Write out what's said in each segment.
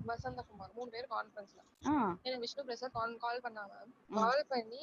வசந்தகுமார் 3 பேர் கான்ஃபரன்ஸ்ல. எனக்கு விஷ்ணு பிரசாத் கால் பண்ணாங்க. கால் பண்ணி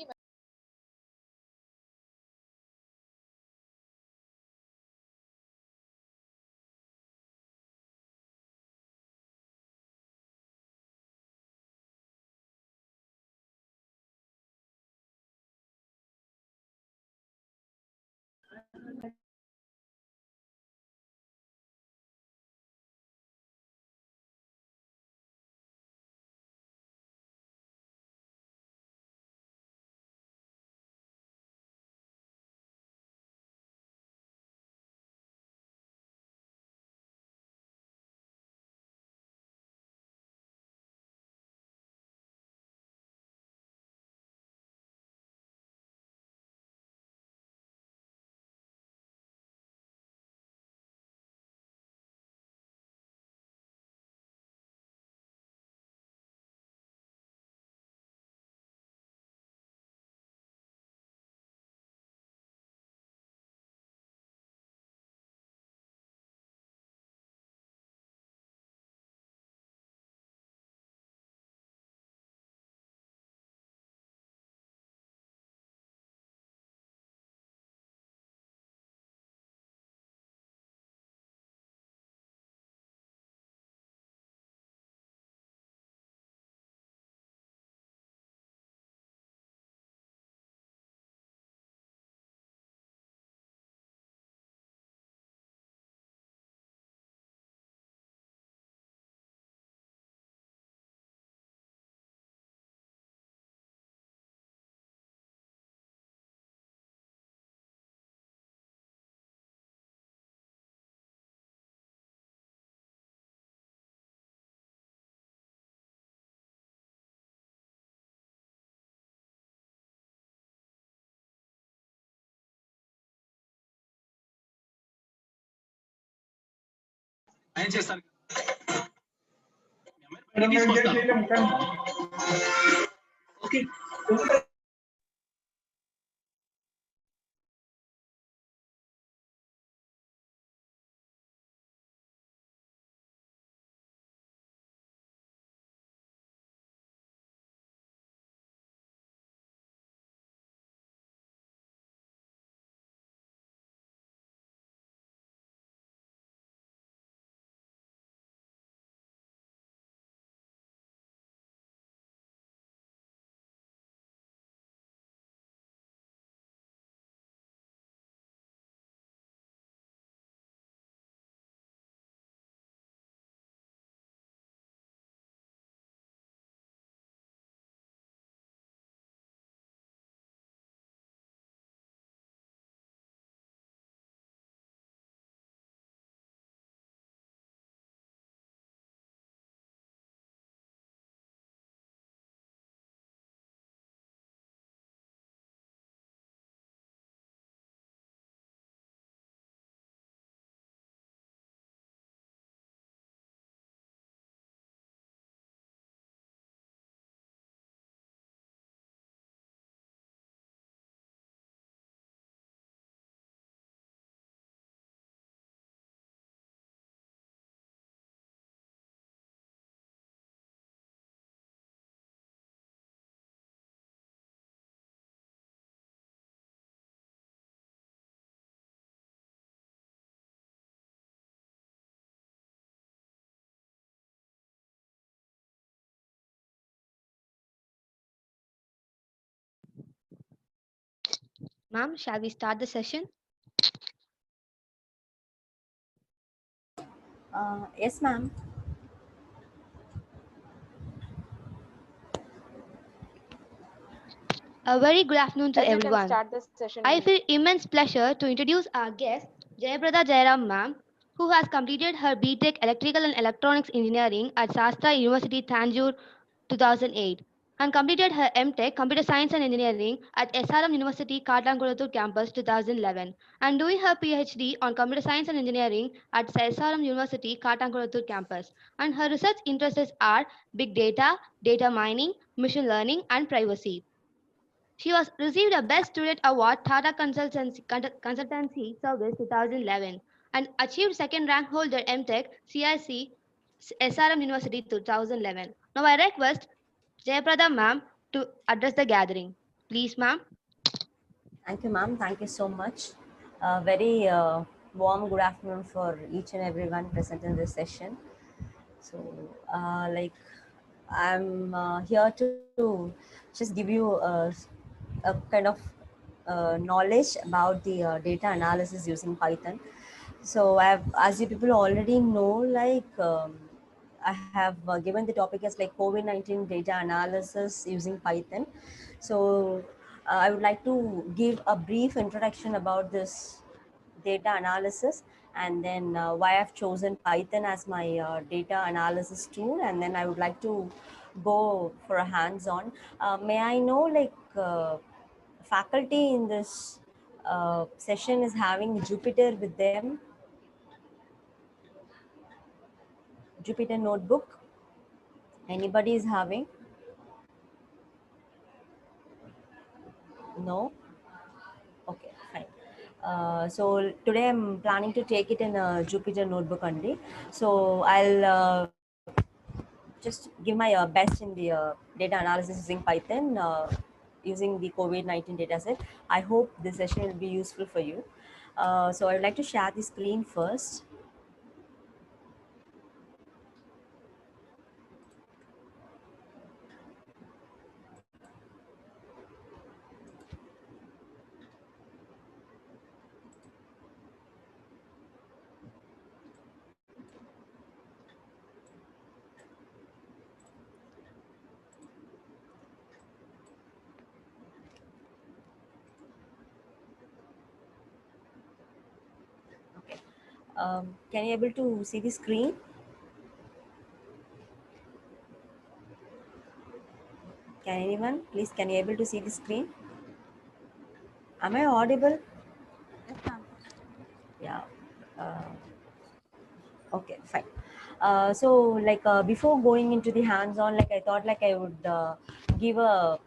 Okay. Ma'am, shall we start the session? Yes, ma'am. A very good afternoon to you can everyone. start this session. I feel immense pleasure to introduce our guest, Jayaprada Jairam ma'am, who has completed her BTech Electrical and Electronics Engineering at Shastra University, Tanjore, 2008, and completed her MTech Computer Science and Engineering at SRM University, Katlankulattur campus, 2011, and doing her PhD on Computer Science and Engineering at SRM University, Katlankulattur campus. And her research interests are big data, data mining, machine learning, and privacy. She was received a Best Student Award Tata Consultancy Service 2011 and achieved second rank holder MTech CIC SRM University 2011. Now I request Jayaprada ma'am to address the gathering. Please ma'am. Thank you, ma'am. Thank you so much. Very warm good afternoon for each and everyone present in this session. So, I'm here to just give you a kind of knowledge about the data analysis using Python. So, as you people already know, I have given the topic as like COVID-19 data analysis using Python. So, I would like to give a brief introduction about this data analysis, and then why I've chosen Python as my data analysis tool, and then I would like to go for a hands-on. May I know, faculty in this session is having Jupyter with them? Jupyter Notebook? Anybody is having? No? Okay, fine. So today I'm planning to take it in a Jupyter Notebook only. So I'll just give my best in the data analysis using Python, using the COVID-19 dataset. I hope this session will be useful for you. So I would like to share the screen first. Can you able to see the screen? Can anyone please, can you able to see the screen? Am I audible? Yes, ma'am. Yeah. Okay, fine. So before going into the hands-on, I thought I would give a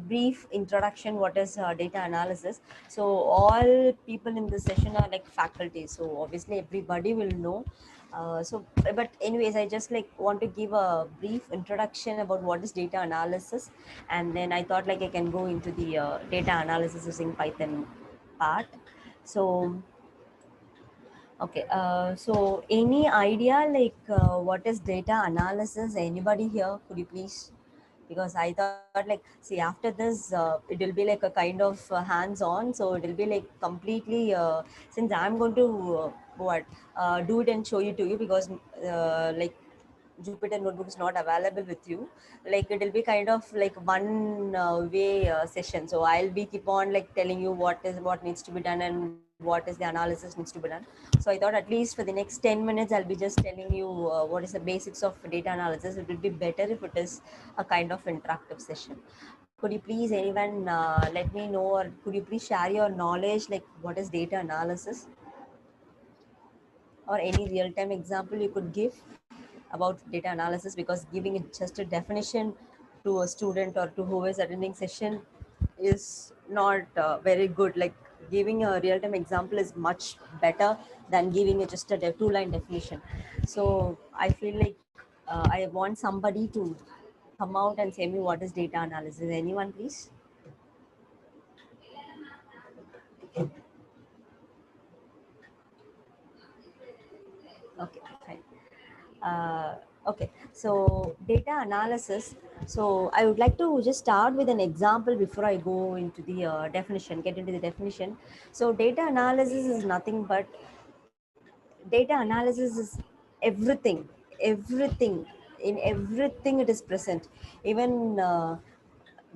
brief introduction what is data analysis. So all people in this session are like faculty, so obviously everybody will know. But anyways, I just want to give a brief introduction about what is data analysis, and then I thought I can go into the data analysis using Python part. So okay, so any idea what is data analysis? Anybody here? Could you please? Because I thought see, after this, it will be like a kind of hands-on. So it will be like completely, since I'm going to do it and show you to you, because Jupyter Notebook is not available with you. Like it will be kind of like one way session. So I'll be keep on telling you what needs to be done and what is the analysis needs to be done. So I thought at least for the next 10 minutes, I'll be just telling you what is the basics of data analysis. It would be better if it is a kind of interactive session. Could you please anyone let me know, or could you please share your knowledge, like what is data analysis? Or any real-time example you could give about data analysis, because giving it just a definition to a student or to who is attending session is not very good. Like giving a real-time example is much better than giving it just a two-line definition. So I feel like I want somebody to come out and say me what is data analysis. Anyone, please? Okay, fine. Okay, so data analysis. So I would like to just start with an example before I go into the definition, get into the definition. So data analysis is nothing but, data analysis is everything, everything, in everything it is present. Even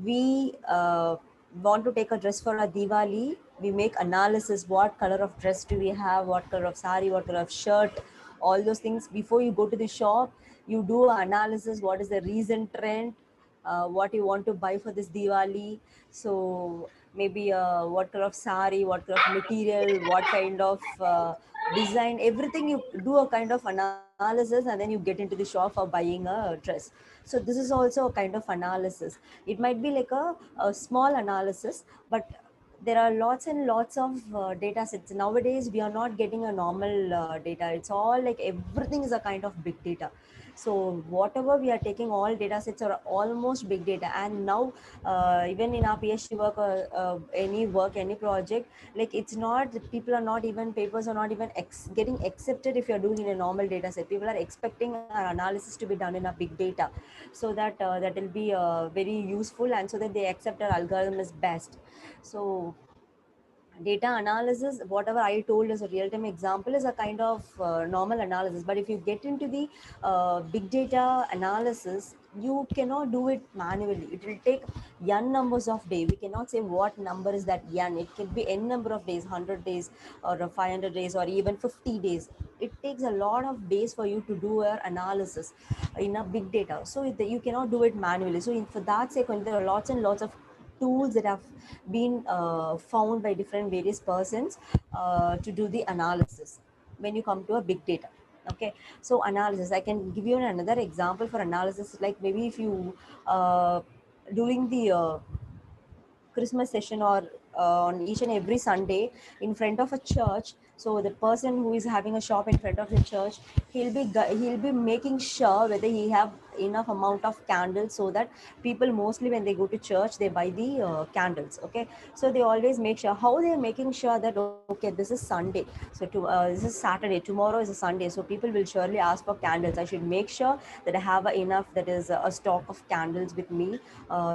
we want to take a dress for a Diwali, we make analysis, what color of dress do we have, what color of sari, what color of shirt, all those things. Before you go to the shop, you do analysis, what is the recent trend, what you want to buy for this Diwali. So maybe what color of sari, what color of material, what kind of design, everything you do a kind of analysis, and then you get into the shop for buying a dress. So this is also a kind of analysis. It might be like a small analysis, but there are lots and lots of data sets. Nowadays, we are not getting a normal data. It's all like everything is a kind of big data. So whatever we are taking, all data sets are almost big data. And now, even in our PhD work or any work, any project, like it's not, people are not even, papers are not even getting accepted if you're doing in a normal data set. People are expecting our analysis to be done in a big data, so that that will be very useful, and so that they accept our algorithm is best. So data analysis, whatever I told as a real-time example, is a kind of normal analysis. But if you get into the big data analysis, you cannot do it manually. It will take n numbers of days. We cannot say what number is that n. It can be n number of days, 100 days or 500 days or even 50 days. It takes a lot of days for you to do your analysis in a big data. So you cannot do it manually. So for that sake, there are lots and lots of tools that have been found by different various persons to do the analysis when you come to a big data. Okay, so analysis, I can give you another example for analysis. Like maybe if you during the Christmas session, or on each and every Sunday in front of a church. So the person who is having a shop in front of the church, he'll be making sure whether he have enough amount of candles, so that people mostly when they go to church they buy the candles. Okay, so they always make sure. How they are making sure that, okay, this is Sunday, so this is Saturday, tomorrow is a Sunday, so people will surely ask for candles. I should make sure that I have enough, that is a stock of candles with me,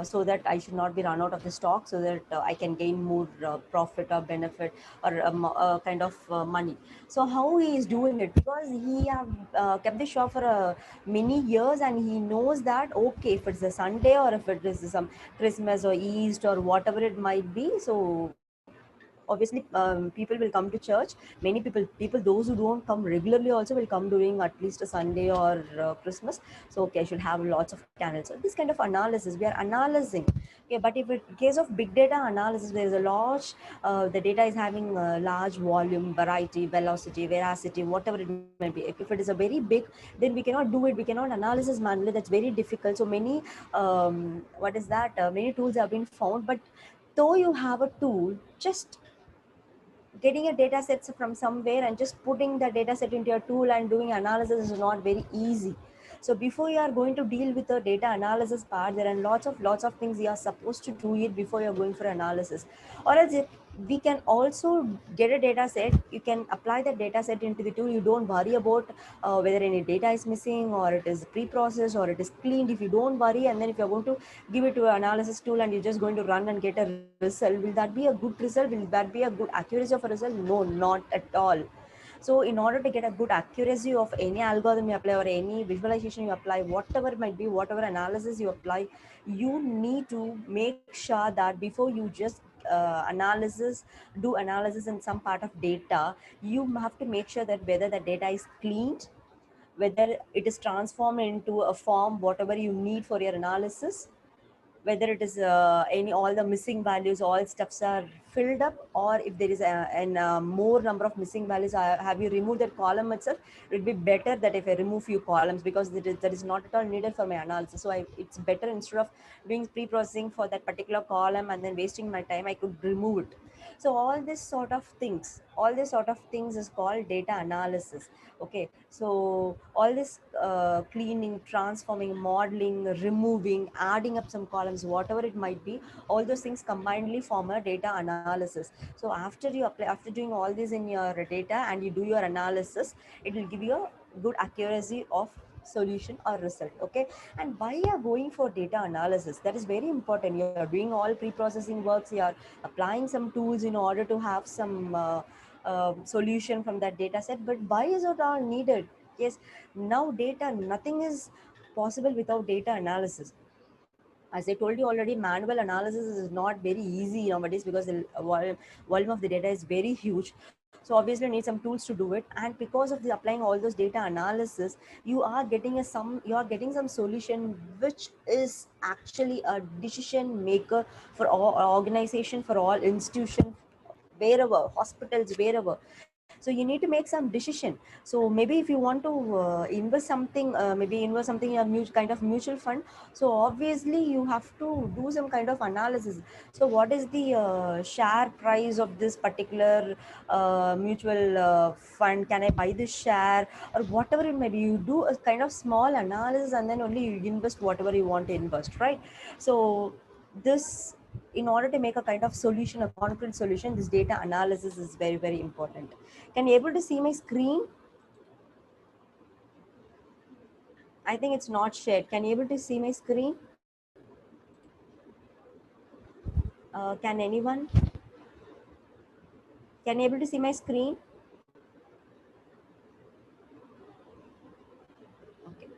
so that I should not be run out of the stock, so that I can gain more profit or benefit, or kind of money. So how he is doing it? Because he have kept the shop for many years, and he knows that, okay, if it's a Sunday or if it is some Christmas or East or whatever it might be, so obviously people will come to church. Many people those who don't come regularly also will come during at least a Sunday or Christmas. So okay, I should have lots of candles. So this kind of analysis we are analyzing. Okay, but if it case of big data analysis, there is a large the data is having a large volume, variety, velocity, veracity, whatever it may be. If it is a very big, then we cannot do it, we cannot analysis manually. That's very difficult. So many what is that many tools have been found. But though you have a tool, just getting a data set from somewhere and just putting the data set into your tool and doing analysis is not very easy. So before you are going to deal with the data analysis part, there are lots of things you are supposed to do it before you're going for analysis. Or else we can also get a data set, you can apply that data set into the tool. You don't worry about whether any data is missing, or it is pre-processed, or it is cleaned. If you don't worry, and then if you're going to give it to an analysis tool and you're just going to run and get a result, will that be a good result? Will that be a good accuracy of a result? No, not at all. So in order to get a good accuracy of any algorithm you apply, or any visualization you apply, whatever it might be, whatever analysis you apply, you need to make sure that before you just do analysis in some part of data, you have to make sure that whether the data is cleaned, whether it is transformed into a form whatever you need for your analysis, whether it is any all the missing values, all stuffs are filled up, or if there is more number of missing values, have you removed that column itself. It would be better that if I remove few columns, because that is not at all needed for my analysis. So it's better, instead of doing pre-processing for that particular column and then wasting my time, I could remove it. So all this sort of things is called data analysis. Okay, so all this cleaning, transforming, modeling, removing, adding up some columns, whatever it might be, all those things combinedly form a data analysis. So after doing all this in your data and you do your analysis, it will give you a good accuracy of solution or result. Okay, and why you are going for data analysis, that is very important. You are doing all pre-processing works, you are applying some tools in order to have some solution from that data set. But why is it all needed? Yes, now data, nothing is possible without data analysis. As I told you already, manual analysis is not very easy nowadays, because the volume of the data is very huge. So obviously you need some tools to do it. And because of the applying all those data analysis, you are getting some solution which is actually a decision maker for all organization, for all institution, wherever, hospitals, wherever. So you need to make some decision. So maybe if you want to invest something, maybe invest something in a kind of mutual fund, so obviously you have to do some kind of analysis. So what is the share price of this particular mutual fund? Can I buy this share, or whatever it may be? You do a kind of small analysis and then only you invest whatever you want to invest, right? So this, in order to make a kind of solution, a concrete solution, this data analysis is very, very important. Can you able to see my screen? I think it's not shared. Can you able to see my screen? Can anyone? Can you able to see my screen? Okay.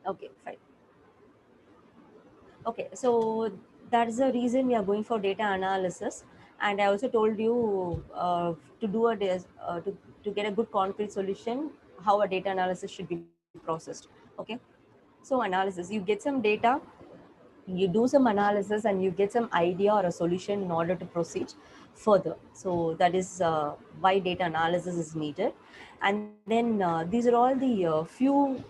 Okay, fine. Okay, so that's the reason we are going for data analysis. And I also told you to do to get a good concrete solution, how a data analysis should be processed. Okay, so analysis, you get some data, you do some analysis, and you get some idea or a solution in order to proceed further. So that is why data analysis is needed. And then these are all the few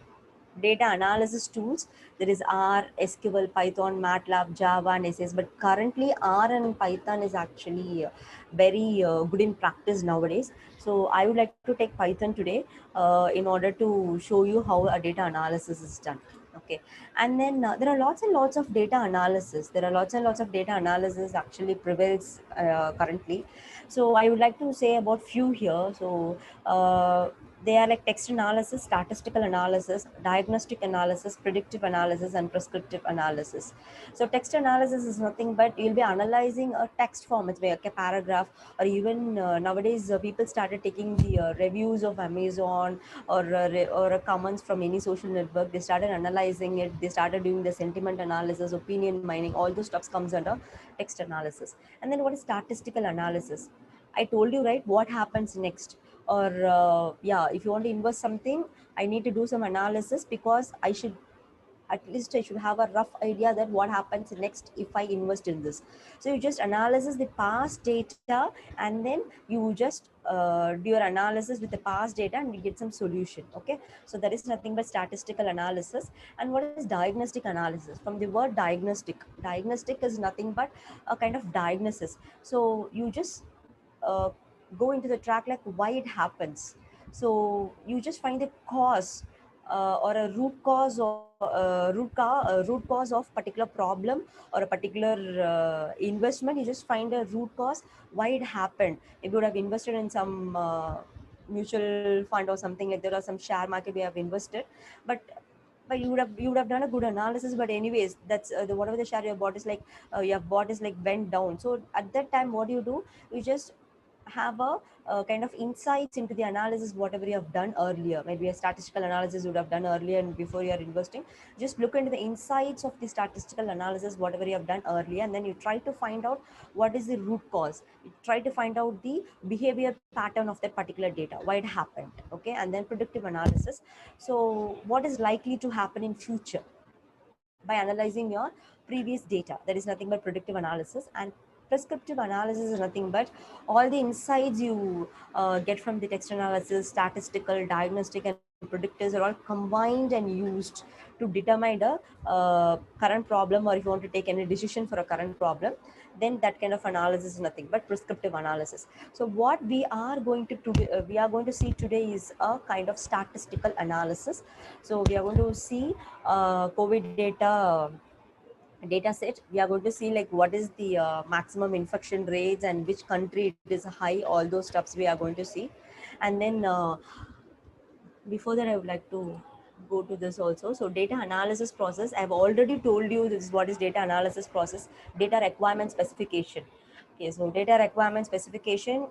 data analysis tools. There is R, SQL, Python, MATLAB, Java, and SAS. But currently R and Python is actually very good in practice nowadays. So I would like to take Python today in order to show you how a data analysis is done. Okay, and then there are lots and lots of data analysis. There are lots and lots of data analysis actually prevails currently. So I would like to say about few here. So they are like text analysis, statistical analysis, diagnostic analysis, predictive analysis, and prescriptive analysis. So text analysis is nothing but you'll be analyzing a text form. It's like a paragraph, or even nowadays people started taking the reviews of Amazon or comments from any social network. They started analyzing it. They started doing the sentiment analysis, opinion mining. All those stuff comes under text analysis. And then what is statistical analysis? I told you, right, what happens next. Or yeah, if you want to invest something, I need to do some analysis, because I should have a rough idea that what happens next if I invest in this. So you just analyze the past data, and then you just do your analysis with the past data and you get some solution. Okay, so that is nothing but statistical analysis. And what is diagnostic analysis? From the word diagnostic, diagnostic is nothing but a kind of diagnosis. So you just uh, go into the track like why it happens. So you just find the cause or a root cause, or root cause of particular problem or a particular investment. You just find a root cause why it happened. If you would have invested in some mutual fund or something like that, or some share market we have invested, but you would have done a good analysis. But anyways, that's whatever the share you have bought is like you have bought is like went down. So at that time, what do? You just have a kind of insights into the analysis whatever you have done earlier. Maybe a statistical analysis you would have done earlier, and before you are investing, just look into the insights of the statistical analysis whatever you have done earlier, and then you try to find out what is the root cause. You try to find out the behavior pattern of that particular data, why it happened. Okay, and then predictive analysis. So what is likely to happen in future by analyzing your previous data. That is nothing but predictive analysis. And prescriptive analysis is nothing but all the insights you get from the text analysis, statistical, diagnostic, and predictors are all combined and used to determine the current problem, or if you want to take any decision for a current problem, then that kind of analysis is nothing but prescriptive analysis. So what we are going to see today is a kind of statistical analysis. So we are going to see COVID data set. We are going to see like what is the maximum infection rates and which country it is high. All those stuffs we are going to see. And then before that, I would like to go to this also. So data analysis process, I've already told you this is what is data analysis process. Data requirement specification. Okay, so data requirement specification,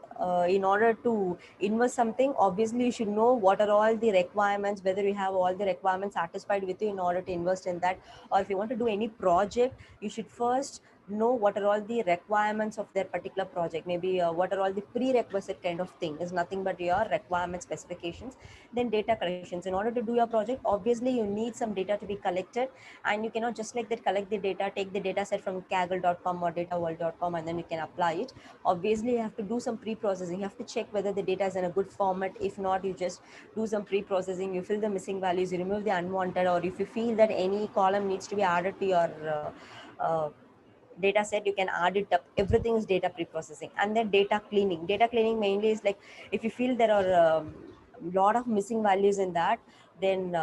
in order to invest something, obviously you should know what are all the requirements, whether you have all the requirements satisfied with you in order to invest in that. Or if you want to do any project, you should first know what are all the requirements of their particular project, maybe what are all the prerequisite kind of thing is nothing but your requirement specifications. Then data collections, in order to do your project, obviously you need some data to be collected, and you cannot just like that collect the data, take the data set from kaggle.com or dataworld.com and then you can apply it. Obviously you have to do some pre-processing, you have to check whether the data is in a good format. If not, you just do some pre-processing, you fill the missing values, you remove the unwanted, or if you feel that any column needs to be added to your data set, you can add it up. Everything is data pre-processing. And then data cleaning. Data cleaning mainly is like if you feel there are lot of missing values in that, then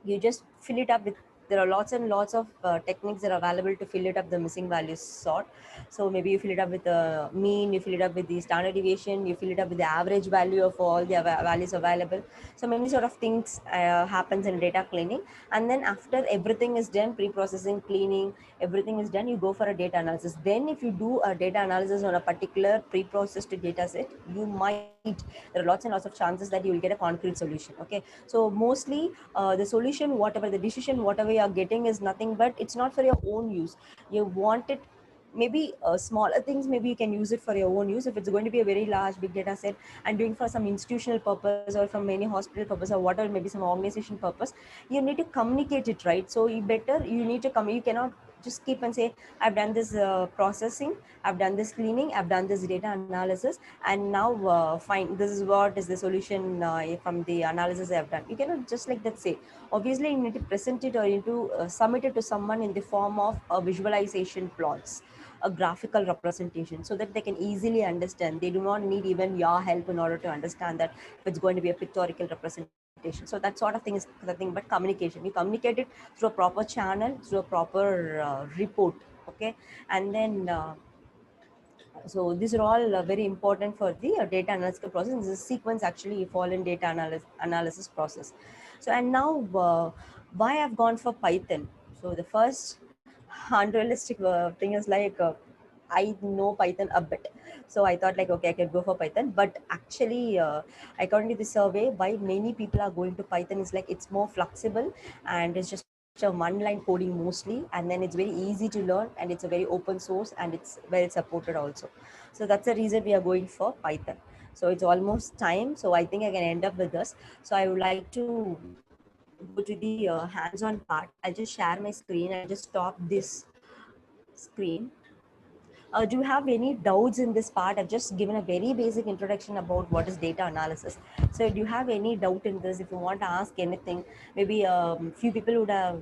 you just fill it up with, there are lots and lots of techniques that are available to fill it up the missing values sort. So maybe you fill it up with the mean, you fill it up with the standard deviation, you fill it up with the average value of all the values available. So many sort of things happens in data cleaning. And then after everything is done, pre-processing, cleaning, everything is done, you go for a data analysis. Then if you do a data analysis on a particular pre-processed data set, you might, there are lots and lots of chances that you will get a concrete solution. Okay, so mostly the solution, whatever the decision, whatever you are getting is nothing but it's not for your own use. You want it, maybe smaller things, maybe you can use it for your own use. If it's going to be a very large big data set and doing for some institutional purpose or from many hospital purpose or whatever, maybe some organization purpose, you need to communicate it, right? So you better, you need to come, you cannot just keep and say I've done this processing, I've done this cleaning, I've done this data analysis, and now fine, this is what is the solution from the analysis I've done. You cannot just like that say. Obviously you need to present it or you need to submit it to someone in the form of a visualization plots, a graphical representation, so that they can easily understand. They do not need even your help in order to understand that if it's going to be a pictorial representation. So that sort of thing is nothing but communication. You communicate it through a proper channel, through a proper report. Okay, and then so these are all very important for the data analytical process. This is a sequence actually you follow in data analysis process. So and now why I've gone for Python. So the first unrealistic thing is like I know Python a bit. So I thought like, okay, I could go for Python. But actually, according to the survey, why many people are going to Python is like it's more flexible and it's just a one-line coding mostly. And then it's very easy to learn and it's a very open source and it's well supported also. So that's the reason we are going for Python. So it's almost time. So I think I can end up with this. So I would like to go to the hands-on part. I'll just share my screen. I'll just stop this screen. Do you have any doubts in this part? I've just given a very basic introduction about what is data analysis. So do you have any doubt in this? If you want to ask anything, maybe few people would have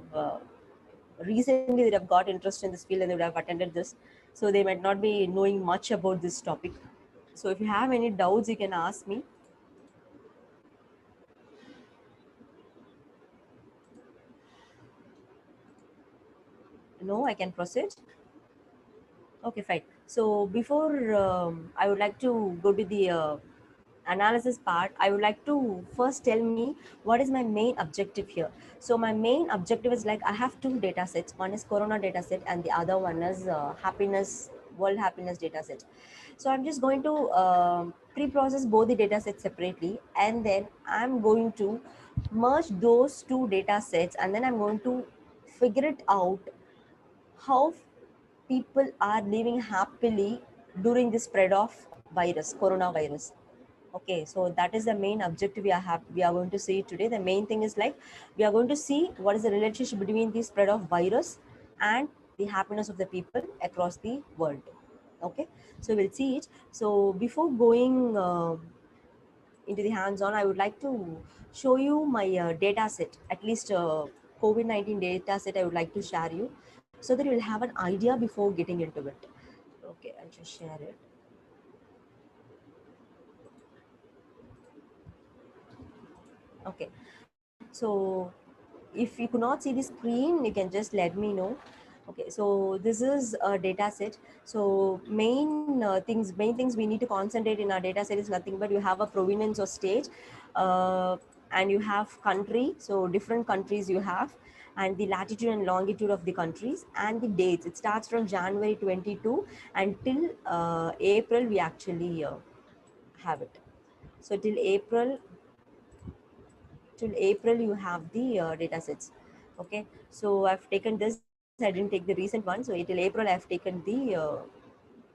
recently that have got interest in this field and they would have attended this. So they might not be knowing much about this topic. So if you have any doubts, you can ask me. No, I can proceed. Okay, fine. So before I would like to go to the analysis part, I would like to first tell me what is my main objective here. So my main objective is like I have two data sets. One is Corona data set and the other one is World Happiness data set. So I'm just going to pre-process both the data sets separately, and then I'm going to merge those two data sets, and then I'm going to figure it out how people are living happily during the spread of coronavirus. Okay, so that is the main objective we are going to see today. The main thing is like we are going to see what is the relationship between the spread of virus and the happiness of the people across the world. Okay, so we'll see it. So before going into the hands-on, I would like to show you my data set, at least COVID-19 data set I would like to share you, so that you will have an idea before getting into it. Okay, I'll just share it. Okay, so if you could not see the screen, you can just let me know. Okay, so this is a data set. So main things we need to concentrate in our data set is nothing but you have a provenance or state, and you have country. So different countries you have, and the latitude and longitude of the countries, and the dates. It starts from January 22 until April. We actually have it. So till April you have the data sets. Okay, so I've taken this data set. I didn't take the recent one. So till April, I have taken the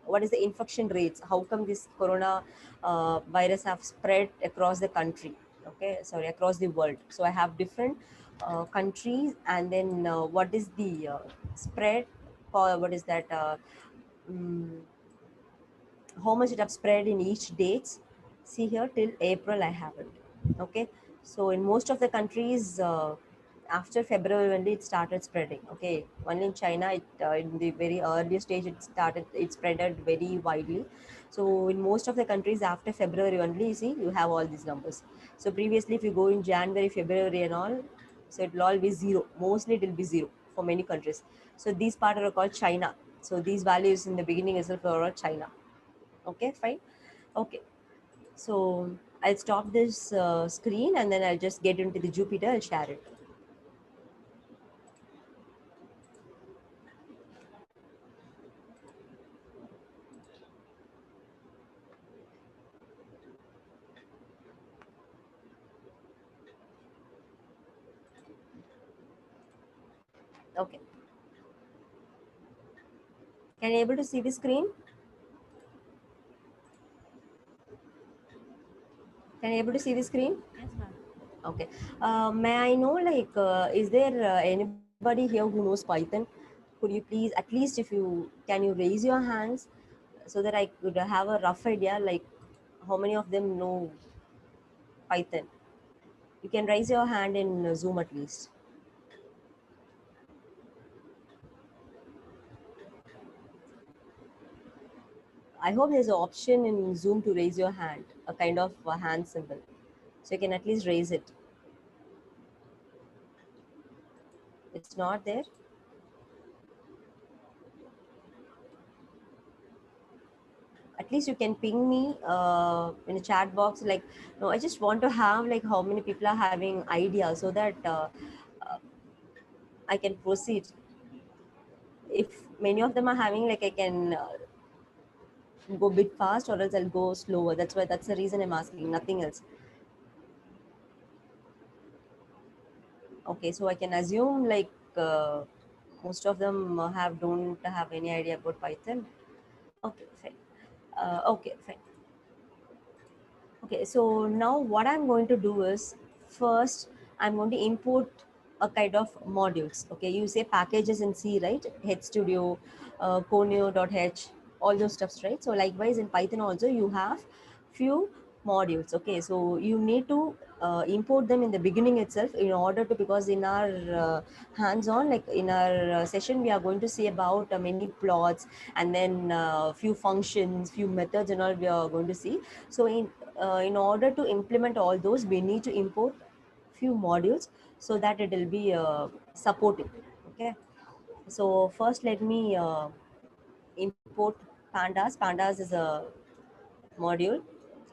what is the infection rates? How come this corona virus have spread across the country? Okay, sorry, across the world. So I have different countries, and then what is the spread? For what is that? Mm, how much it have spread in each dates. See here till April I have it. Okay, so in most of the countries after February only it started spreading. Okay, only in China it in the very early stage it spreaded very widely. So in most of the countries after February only, you see, you have all these numbers. So previously if you go in January, February and all, so it will all be zero. Mostly it will be zero for many countries. So these part are called China. So these values in the beginning itself are all China. Okay, fine. Okay, so I'll stop this screen and then I'll just get into the Jupyter. I'll share it. Okay, can you able to see the screen? Can you able to see the screen? Yes, ma'am. Okay. May I know, like, is there anybody here who knows Python? Could you please, at least if you, can you raise your hands so that I could have a rough idea, like how many of them know Python? You can raise your hand in Zoom at least. I hope there's an option in Zoom to raise your hand, a kind of a hand symbol. So you can at least raise it. It's not there. At least you can ping me in a chat box. Like, no, I just want to have like how many people are having idea so that I can proceed. If many of them are having, like, I can go a bit fast or else I'll go slower. That's the reason I'm asking, nothing else. Okay, so I can assume like most of them don't have any idea about Python. Okay, fine. Okay, fine. Okay, so now what I'm going to do is, first I'm going to import a kind of modules. Okay, you say packages in C, right? HStudio, Conio.h, all those stuffs, right? So likewise in Python also you have few modules. Okay, so you need to import them in the beginning itself in order to, because in our hands-on, like in our session, we are going to see about many plots and then few functions, few methods and all we are going to see. So in order to implement all those, we need to import few modules so that it will be supported. Okay, so first let me import pandas. Pandas is a module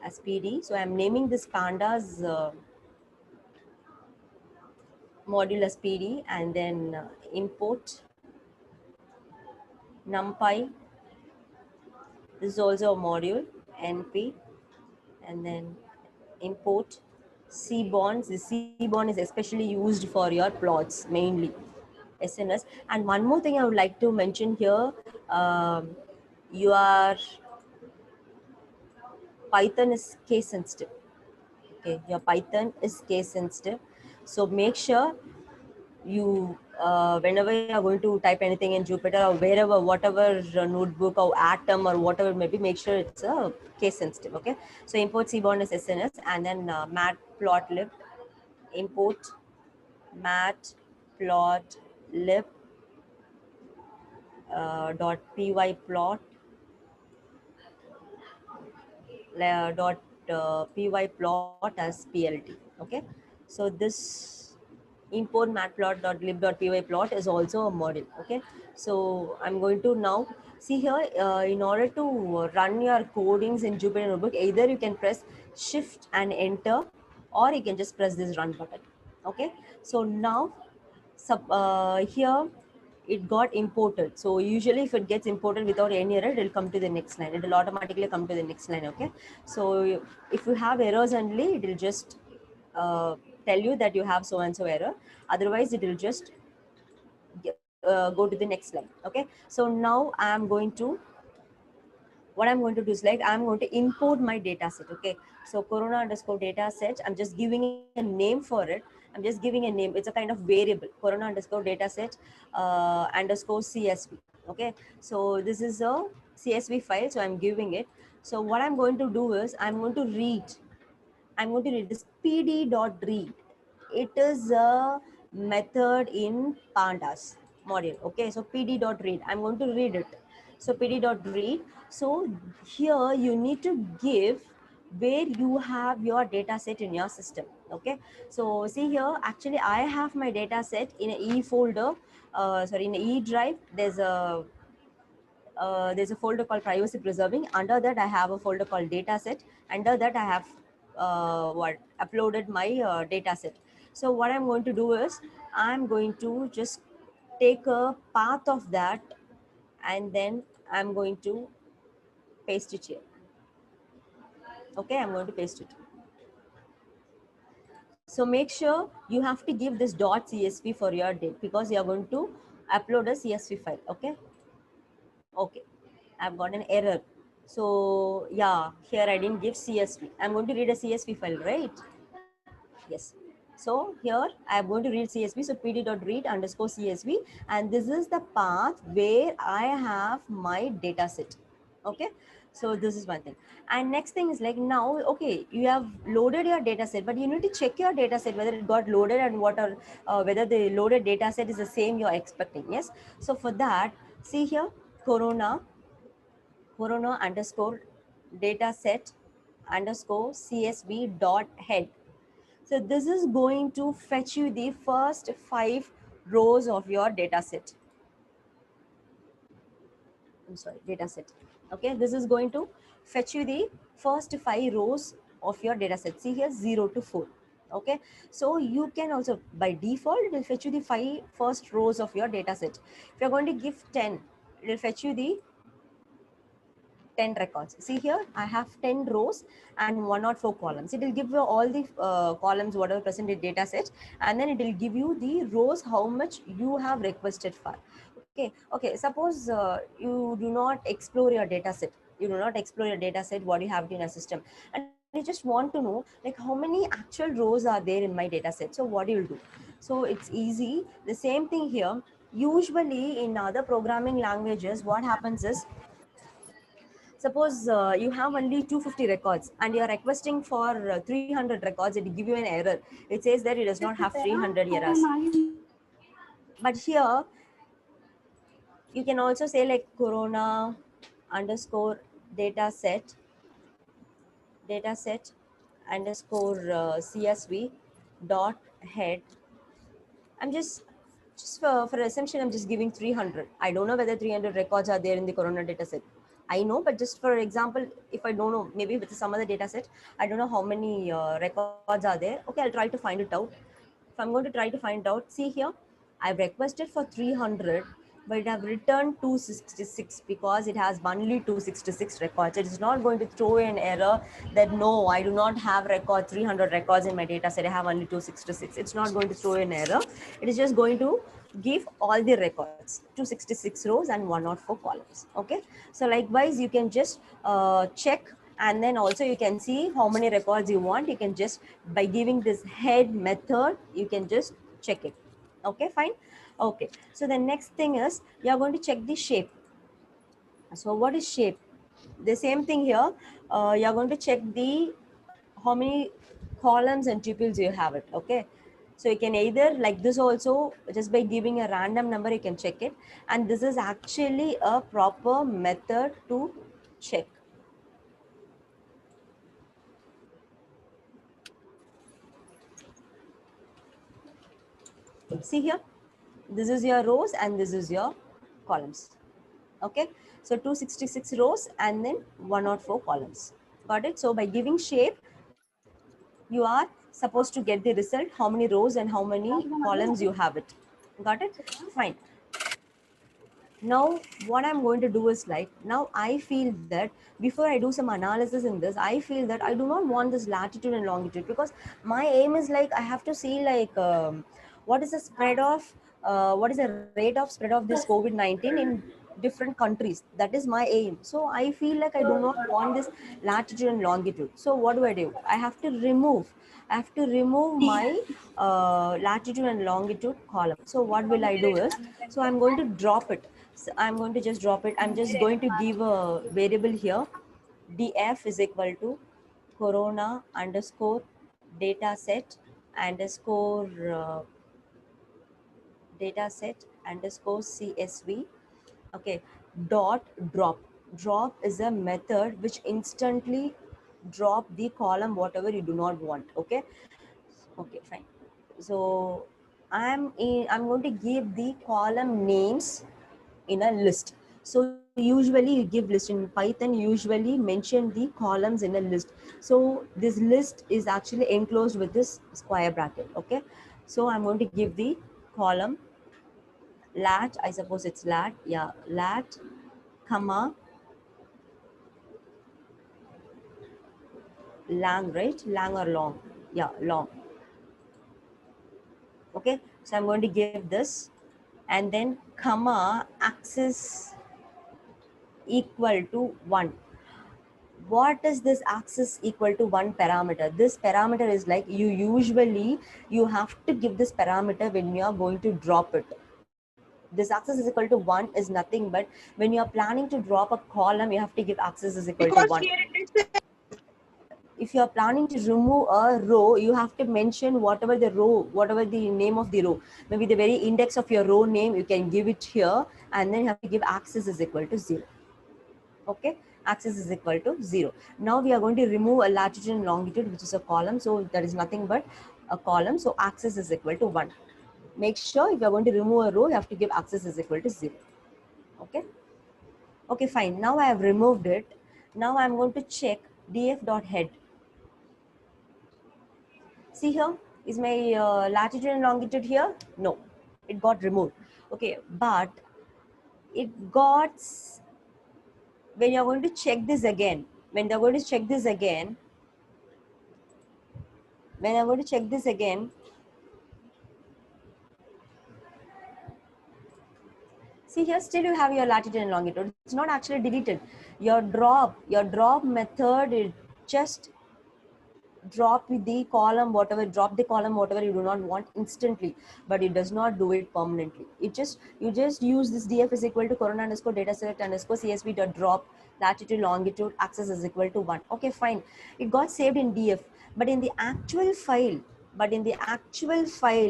as PD. So I'm naming this pandas module as PD, and then import numpy. This is also a module, np, and then import cbonds. The cbond is especially used for your plots mainly, SNS. And one more thing I would like to mention here, your Python is case sensitive. Okay, your Python is case sensitive, so make sure you whenever you are going to type anything in Jupyter or wherever, whatever notebook or Atom or whatever it may be, make sure it's case sensitive. Okay, so import cbond as SNS, and then matplotlib, import matplotlib .pyplot .pyplot as PLT. Okay, so this import matplot.lib.pyplot is also a module. Okay, so I'm going to now see here, in order to run your codings in Jupyter Notebook, either you can press shift and enter, or you can just press this run button. Okay, so now here it got imported. So usually if it gets imported without any error, it will come to the next line. It will automatically come to the next line. Okay, so if you have errors only, it will just tell you that you have so and so error. Otherwise it will just go to the next slide. Okay, so now I am going to, what I'm going to do is like I'm going to import my data set. Okay, so corona underscore data set, I'm just giving a name for it. I'm just giving a name. It's a kind of variable, corona underscore data set underscore CSV. Okay, so this is a CSV file, so I'm giving it. So what I'm going to do is I'm going to read this pd.read. It is a method in pandas module. Okay, so pd.read, I'm going to read it. So pd.read, so here you need to give where you have your data set in your system. Okay, so see here, actually I have my data set in a e folder, in a e drive. There's a folder called privacy preserving. Under that I have a folder called data set. Under that I have uploaded my data set. So what I'm going to do is I'm going to just take a path of that, and then I'm going to paste it here. Okay, I'm going to paste it. So make sure you have to give this .csv for your date, because you are going to upload a CSV file. Okay, okay, I've got an error. So yeah, here I didn't give CSV. I'm going to read a CSV file, right? Yes. So here I'm going to read CSV. So pd.read underscore CSV, and this is the path where I have my data set. Okay, so this is one thing. And next thing is like, now okay, you have loaded your data set, but you need to check your data set whether it got loaded and what are whether the loaded data set is the same you're expecting. Yes, so for that, see here, corona underscore data set underscore CSV dot head. So this is going to fetch you the first 5 rows of your data set. I'm sorry, data set. Okay, this is going to fetch you the first 5 rows of your data set. See here, 0 to 4. Okay, so you can also, by default, it will fetch you the 5 first rows of your data set. If you're going to give 10, it will fetch you the 10 records. See here, I have 10 rows and 104 columns. It will give you all the columns, whatever present in data set, and then it will give you the rows, how much you have requested for. Okay. Suppose you do not explore your data set. You do not explore your data set, what you have in a system, and you just want to know like how many actual rows are there in my data set. So what you will do? So it's easy. The same thing here. Usually in other programming languages, what happens is, suppose you have only 250 records and you are requesting for 300 records, it will give you an error. It says that it does not have 300 errors. But here, you can also say like corona underscore data set underscore CSV dot head. I'm just for assumption, I'm just giving 300. I don't know whether 300 records are there in the corona data set. I know, but just for example, if I don't know, maybe with some other data set, I don't know how many records are there. Okay, I'll try to find it out. If I'm going to try to find out, see here, I've requested for 300, but it have returned 266 because it has only 266 records. It is not going to throw an error that no, I do not have 300 records in my data set. I have only 266. It's not going to throw an error. It is just going to give all the records, 266 rows and 104 columns. Okay, so likewise you can just check, and then also you can see how many records you want. You can just, by giving this head method, you can just check it. Okay, fine. Okay, so the next thing is you are going to check the shape. So what is shape? The same thing here. You are going to check the how many columns and tuples you have it. Okay, so you can either like this also, just by giving a random number you can check it, and this is actually a proper method to check. See here, this is your rows and this is your columns. Okay, so 266 rows and then 104 columns. Got it? So by giving shape, you are supposed to get the result, how many rows and how many columns you have it. Got it? Fine. Now what I'm going to do is like, now I feel that before I do some analysis in this, I feel that I do not want this latitude and longitude, because my aim is like I have to see like what is the spread of what is the rate of spread of this COVID-19 in different countries. That is my aim. So I feel like I do not want this latitude and longitude. So what do? I have to remove my latitude and longitude column. So what will I do is, so I'm going to drop it. So I'm going to just drop it. I'm just going to give a variable here. df is equal to corona underscore data set underscore dataset underscore CSV. Okay, dot drop is a method which instantly drop the column whatever you do not want. Okay, fine. So I'm going to give the column names in a list. So usually you give list in Python, usually mention the columns in a list. So this list is actually enclosed with this square bracket. Okay, so I'm going to give the column lat, I suppose it's lat, yeah, lat, comma, lang, right? Lang or long? Yeah, long. Okay, so I'm going to give this, and then comma axis equal to 1. What is this axis equal to 1 parameter? This parameter is like you have to give this parameter when you are going to drop it. This axis is equal to 1 is nothing but when you are planning to drop a column, you have to give axis is equal to 1. If you are planning to remove a row, you have to mention whatever the name of the row. Maybe the very index of your row name, you can give it here, and then you have to give axis is equal to 0. Okay, axis is equal to 0. Now we are going to remove a latitude and longitude, which is a column. So that is nothing but a column. So axis is equal to 1. Make sure if you are going to remove a row, you have to give axis is equal to 0. Okay, fine. Now I have removed it. Now I'm going to check df.head. See here, is my latitude and longitude here? No, it got removed. Okay, but it got, when you're going to check this again, when I'm going to check this again, see here, still you have your latitude and longitude. It's not actually deleted. Your drop method, it just drop the column whatever you do not want instantly, but it does not do it permanently. You just use this df is equal to corona underscore data select underscore csv dot drop latitude longitude axis is equal to 1. Okay, fine, it got saved in df, but in the actual file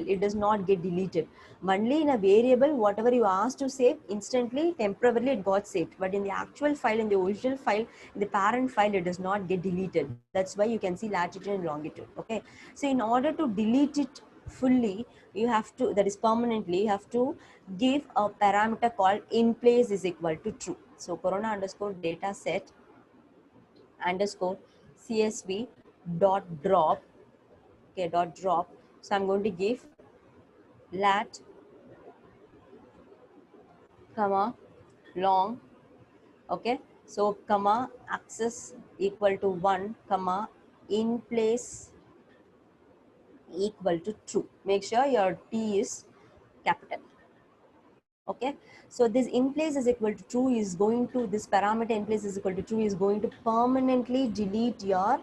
it does not get deleted. Only in a variable, whatever you asked to save, instantly temporarily it got saved, but in the actual file, in the original file, in the parent file, it does not get deleted. That's why you can see latitude and longitude. Okay, so in order to delete it fully, you have to, that is permanently, you have to give a parameter called in place is equal to true. So corona underscore data set underscore csv dot drop. Okay, dot drop. So I'm going to give lat comma long. Okay, so comma axis equal to 1 comma in place equal to true. Make sure your t is capital. Okay, so this in place is equal to true is going to, this parameter in place is equal to true is going to permanently delete your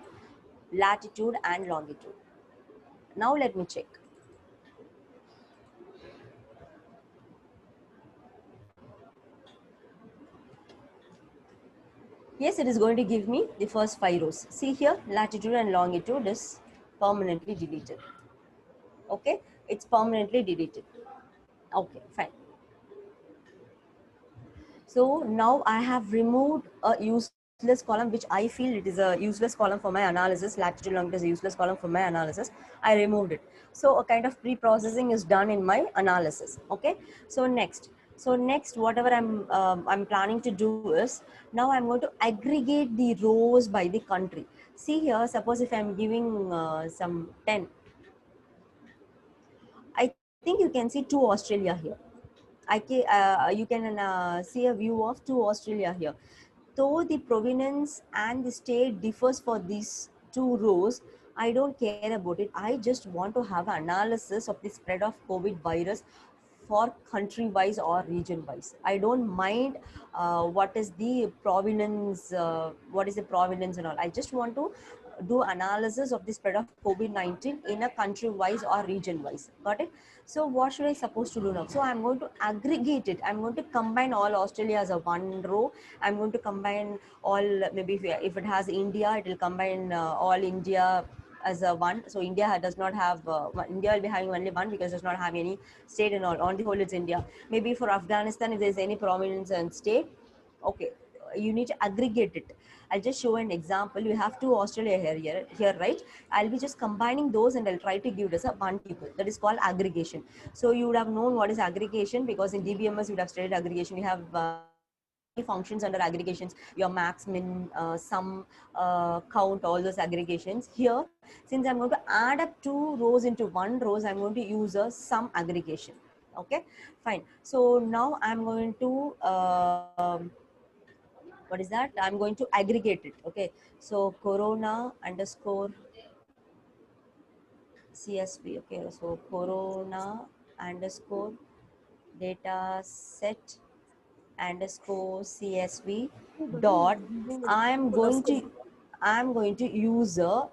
latitude and longitude. Now let me check. Yes, it is going to give me the first 5 rows. See here, latitude and longitude is permanently deleted. Okay, it's permanently deleted. Okay, fine. So now I have removed a useless column, which I feel it is a useless column for my analysis. Latitude longitude is a useless column for my analysis. I removed it. So a kind of pre-processing is done in my analysis. Okay. So next, whatever I'm planning to do is, now I'm going to aggregate the rows by the country. See here, suppose if I'm giving some 10, I think you can see 2 Australia here. You can see a view of 2 Australia here. Though the provenance and the state differs for these 2 rows, I don't care about it. I just want to have an analysis of the spread of COVID virus for country wise or region wise. I don't mind what is the provenance, and all. I just want to do analysis of the spread of COVID-19 in a country wise or region wise. Got it? So what should I supposed to do now? So I'm going to aggregate it. I'm going to combine all Australia as a one row. I'm going to combine all, maybe if it has India, it will combine all India as a one. So India does not have, India will be having only one because it does not have any state and all. On the whole, it's India. Maybe for Afghanistan, if there's any prominence and state, okay, you need to aggregate it. I'll just show an example. You have two Australia here, right? I'll be just combining those and I'll try to give it as a one table. That is called aggregation. So you would have known what is aggregation because in DBMS you would have studied aggregation. You have functions under aggregations, your max, min, sum, count, all those aggregations. Here, since I'm going to add up two rows into one rows, I'm going to use a sum aggregation. Okay, fine. So now I'm going to what is that? I'm going to aggregate it. Okay, so corona underscore CSV. Okay, so corona underscore data set underscore CSV dot. I'm going to use a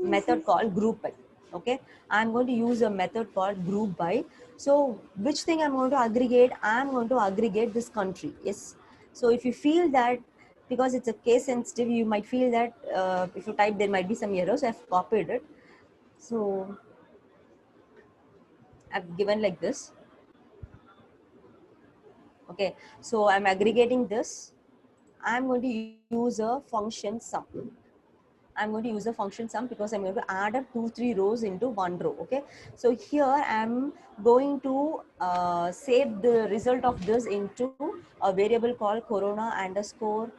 method called group by. Okay, I'm going to use a method called group by. So which thing I'm going to aggregate? I'm going to aggregate this country. Yes. So if you feel that, because it's a case sensitive, you might feel that if you type there might be some errors. I've copied it. So I've given like this. Okay, so I'm aggregating this. I'm going to use a function sum. I'm going to use a function sum because I'm going to add up 2-3 rows into one row. Okay, so here I'm going to save the result of this into a variable called corona underscore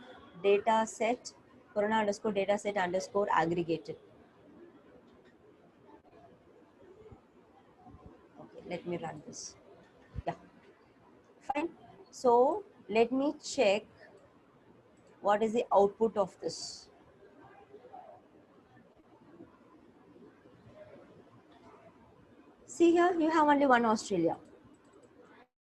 data set underscore aggregated. Okay, let me run this. Yeah, fine. So let me check what is the output of this. See here, you have only one Australia.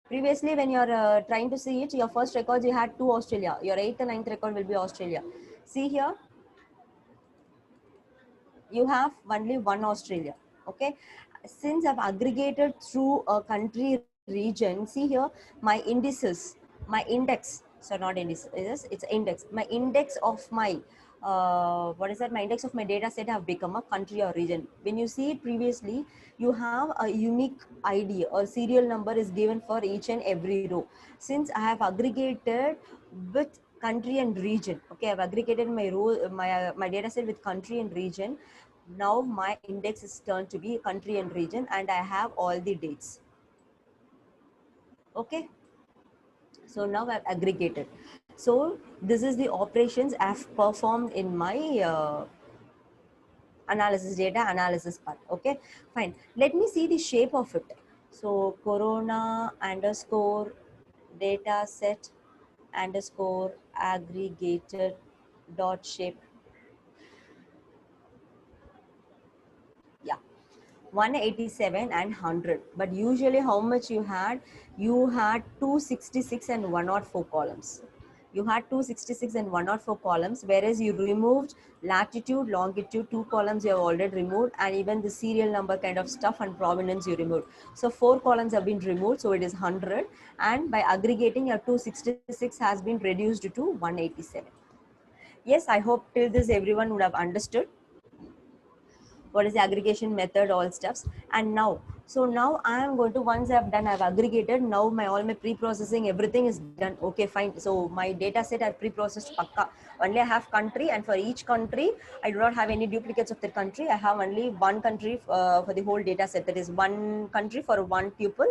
Previously, when you're trying to see it, your first records, you had 2 Australia. Your 8th and 9th record will be Australia. See here, you have only one Australia. Okay. Since I've aggregated through a country region, see here, my indices, my index, so not indices, it's index. My index of my, what is that? My index of my data set have become a country or region. When you see it previously, you have a unique ID or serial number is given for each and every row. Since I have aggregated with country and region, okay, I've aggregated my row, my data set with country and region. Now my index is turned to be country and region and I have all the dates. Okay, so now I've aggregated. So this is the operations I've performed in my data analysis part. Okay, fine. Let me see the shape of it. So corona underscore data set underscore aggregated dot shape. Yeah, 187 and 100. But usually how much you had? You had 266 and 104 columns. You had 266 and 104 columns, whereas you removed latitude, longitude, 2 columns you have already removed, and even the serial number kind of stuff and provenance you removed. So 4 columns have been removed, so it is 100. And by aggregating, your 266 has been reduced to 187. Yes, I hope till this everyone would have understood what is the aggregation method, all stuffs. And now, so now I am going to, once I've done, I've aggregated, now my all my pre-processing, everything is done. Okay, fine. So my data set I've pre-processed pakka. Only I have country, and for each country, I do not have any duplicates of the country. I have only one country for the whole data set. That is one country for one tuple.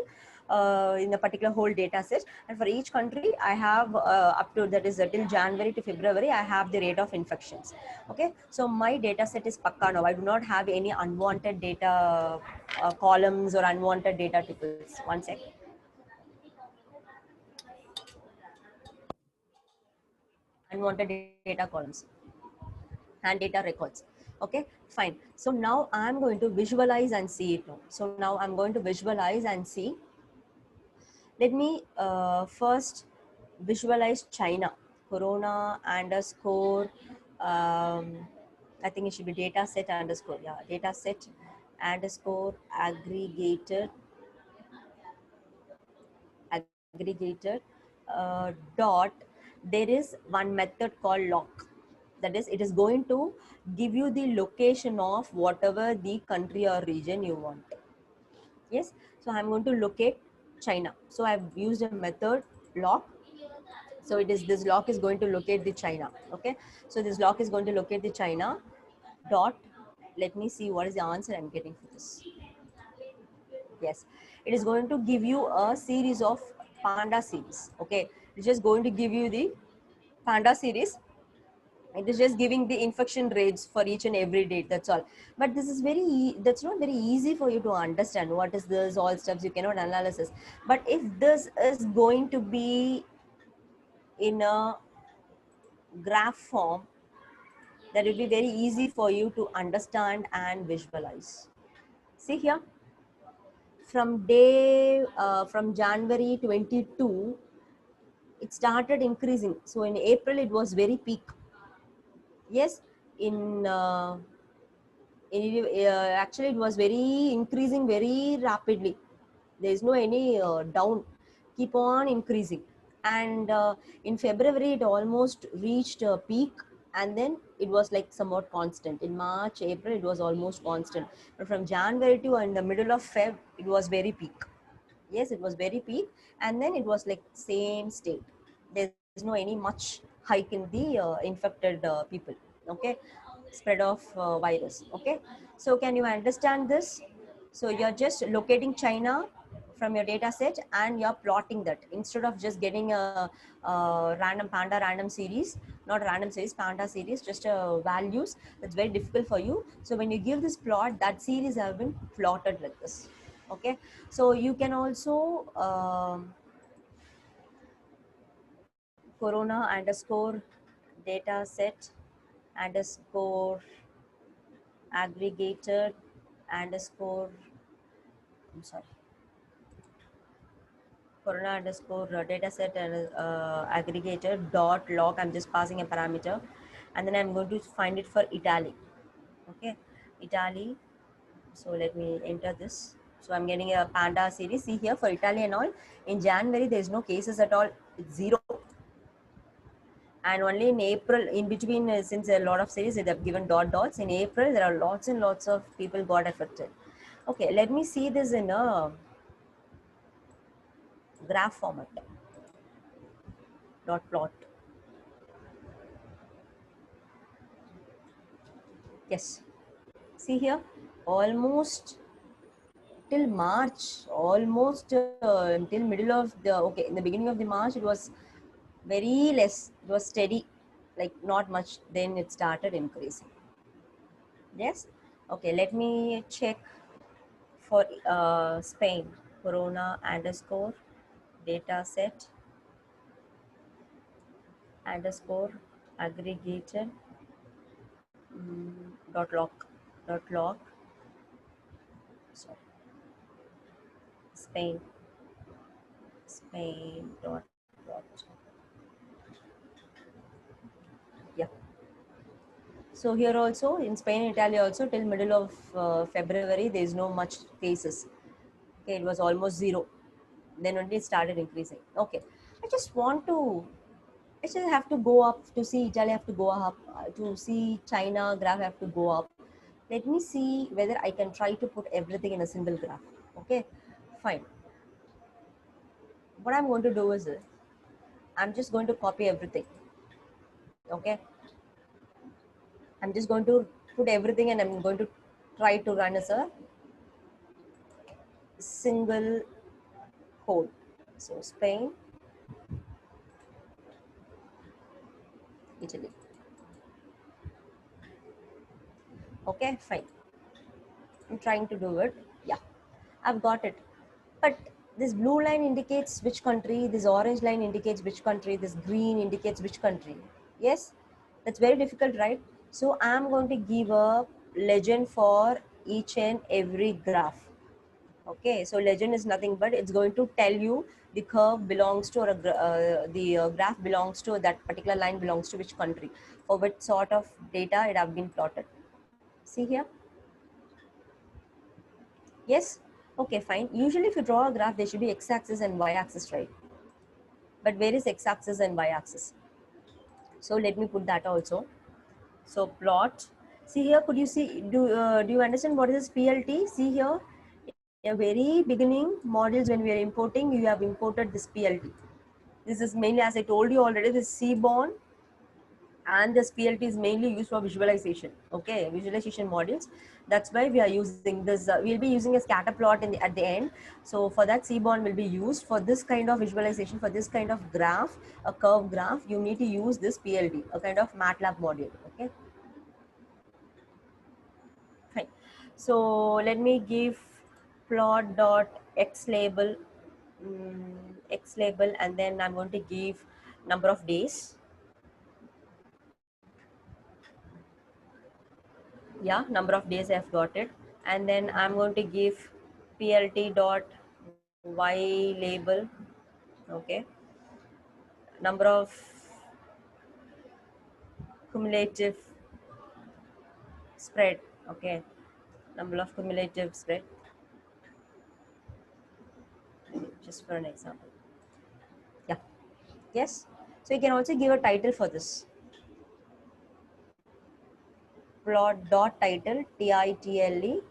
In a particular whole data set, and for each country I have up to, that is till January to February, I have the rate of infections. Okay, so my data set is pakka now. I do not have any unwanted data columns or unwanted data tuples. One sec. Unwanted data columns and data records. Okay, fine. So now I'm going to visualize and see it now. So now I'm going to visualize and see. Let me first visualize China. Corona underscore, I think it should be data set underscore, yeah, data set underscore aggregated dot, there is one method called lock. That is, it is going to give you the location of whatever the country or region you want. Yes, so I'm going to locate China. So I've used a method lock. So it is, this lock is going to locate the China. Okay, so this lock is going to locate the China dot. Let me see what is the answer I'm getting for this. Yes, it is going to give you a series of panda series. Okay, it's just going to give you the panda series. It is just giving the infection rates for each and every date, that's all. But this is that's not very easy for you to understand what is this, all steps you cannot analysis. But if this is going to be in a graph form, that will be very easy for you to understand and visualize. See here, from January 22, it started increasing. So in April it was very peak. Yes, actually it was very increasing very rapidly. There is no any down, keep on increasing. And in February it almost reached a peak, and then it was like somewhat constant. In March, April it was almost constant, but from January to in the middle of Feb it was very peak. Yes, it was very peak, and then it was like same state. There's no any much hike in the infected people. Okay, spread of virus. Okay, so can you understand this? So you're just locating China from your data set and you're plotting that, instead of just getting a random series, not random series, panda series, just values. That's very difficult for you. So when you give this plot, that series have been plotted like this. Okay, so you can also corona underscore data set underscore aggregated underscore, I'm sorry, corona underscore data set and aggregated dot log. I'm just passing a parameter, and then I'm going to find it for Italy. Okay, Italy. So let me enter this. So I'm getting a panda series. See here, for Italy and all, in January there is no cases at all. It's zero. And only in April, in between, since a lot of series they have given dots, in April there are lots and lots of people got affected. Okay, let me see this in a graph format. Dot plot. Yes, see here, almost till March, almost till middle of the, okay, in the beginning of the March it was very less, it was steady, like not much, then it started increasing. Yes, okay, let me check for Spain, corona underscore data set underscore aggregated dot log, sorry, Spain dot plot. Yeah. So here also in Spain and Italy also till middle of February there is no much cases. Okay, it was almost zero. Then only it started increasing. Okay, I just want to, I just have to go up to see Italy, have to go up to see China graph, have to go up. Let me see whether I can try to put everything in a single graph. Okay, fine. What I'm going to do is I'm just going to copy everything. Okay, I'm just going to put everything and I'm going to try to run as a single code. So Spain, Italy. Okay, fine. I'm trying to do it. Yeah, I've got it. But this blue line indicates which country, this orange line indicates which country, this green indicates which country. Yes, that's very difficult, right? So I'm going to give a legend for each and every graph. Okay, so legend is nothing but it's going to tell you the curve belongs to, or the graph belongs to, that particular line belongs to which country, for which sort of data it have been plotted. See here? Yes? Okay, fine. Usually if you draw a graph, there should be x-axis and y-axis, right? But where is x-axis and y-axis? So let me put that also. So plot. See here, could you see, do you understand what is this PLT? See here, in a very beginning models when we are importing, you have imported this PLT. This is mainly, as I told you already, this Seaborn, and this PLT is mainly used for visualization. Okay, visualization models. That's why we are using this. We'll be using a scatter plot at the end. So for that, Seaborn will be used for this kind of visualization, for this kind of graph, a curve graph. You need to use this PLT, a kind of MATLAB module. Okay. Fine. So let me give plot dot x label, x label, and then I'm going to give number of days. Yeah, number of days I've got it, and then I'm going to give plt dot y label. Okay, number of cumulative spread. Okay, number of cumulative spread, just for an example. Yeah. Yes, so you can also give a title for this. Plot dot title, title,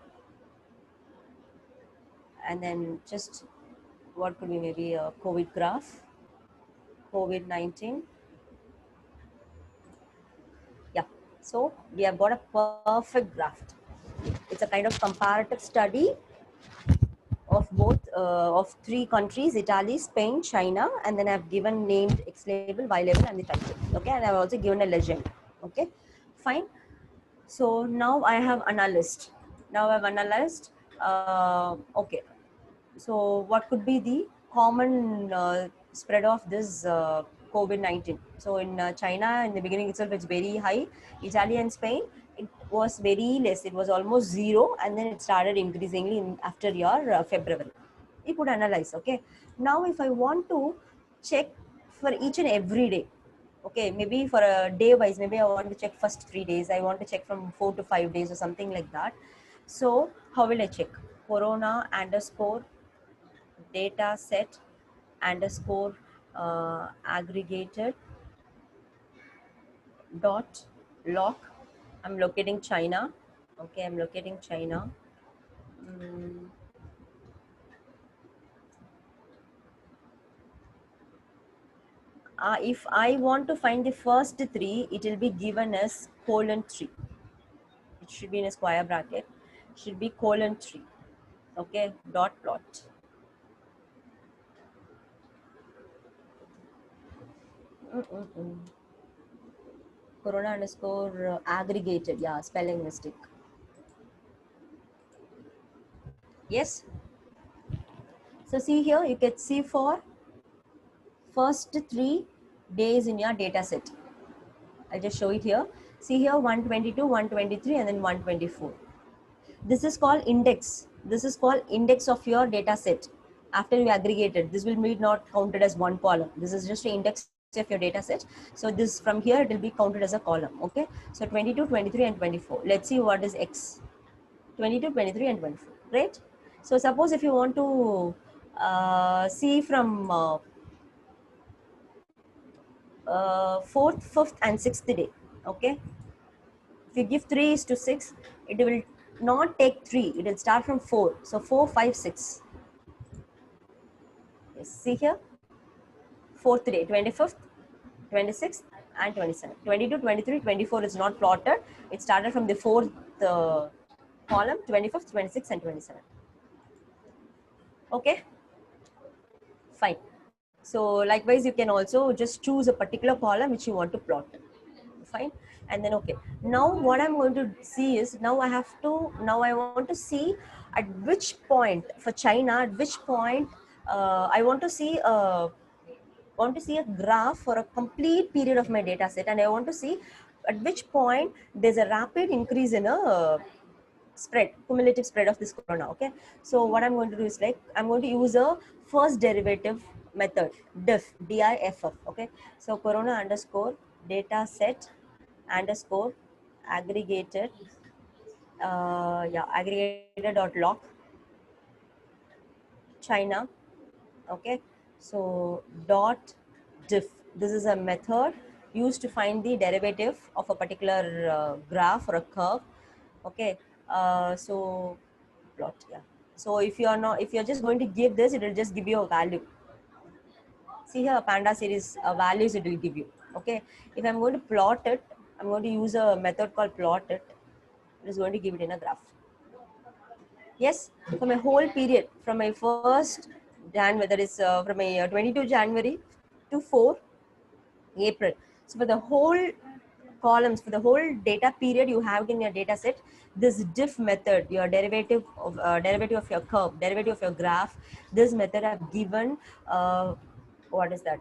and then just what could be, maybe a COVID graph, COVID-19. Yeah, so we have got a perfect graph. It's a kind of comparative study of both of three countries: Italy, Spain, China, and then I've given named X label, Y label, and the title. Okay, and I've also given a legend. Okay, fine. So now I have analyzed. Now I've analyzed. Okay, so what could be the common spread of this COVID-19? So in China, in the beginning itself, it's very high. Italy and Spain, it was very less. It was almost zero, and then it started increasingly after your February. You could analyze. Okay. Now, if I want to check for each and every day, okay, maybe for a day wise, maybe I want to check first 3 days. I want to check from 4 to 5 days or something like that. So how will I check? Corona underscore data set underscore aggregated dot lock. I'm locating China. Okay, I'm locating China. If I want to find the first 3, it will be given as :3. It should be in a square bracket. It should be :3. Okay, dot plot. Corona underscore aggregated. Yeah, spelling mistake. Yes. So see here, you can see for first 3 days in your data set. I'll just show it here. See here, 122, 123, and then 124. This is called index. This is called index of your data set. After you aggregate it, this will be not counted as one column. This is just an index of your data set. So this from here, it will be counted as a column. Okay. So 22, 23, and 24. Let's see what is X. 22, 23, and 24. Right. So suppose if you want to see from 4th, 5th, and 6th day. Okay. If you give 3 is to 6, it will not take 3. It will start from 4. So 4, 5, 6. Yes, see here. 4th day, 25th, 26th, and 27th. 22, 23, 24 is not plotted. It started from the 4th column, 25th, 26th, and 27th. Okay. Fine. So likewise, you can also just choose a particular column which you want to plot. Fine. And then okay, now what I'm going to see is, now I want to see at which point for China, at which point I want to see a graph for a complete period of my data set, and I want to see at which point there's a rapid increase in a spread, cumulative spread of this corona. Okay, so what I'm going to do is like I'm going to use a first derivative method, diff, diff. Okay, so corona underscore data set underscore aggregated, aggregated dot log China. Okay, so dot diff, this is a method used to find the derivative of a particular graph or a curve. Okay, so plot, yeah. So if you're just going to give this, it will just give you a value. See here, panda series values it will give you. Okay, if I'm going to plot it, I'm going to use a method called plot it. It is going to give it in a graph. Yes, for my whole period, from my first January, that is from my 22 January to 4 April. So for the whole columns, for the whole data period you have in your data set, this diff method, your derivative of your curve, derivative of your graph, this method I've given, what is that?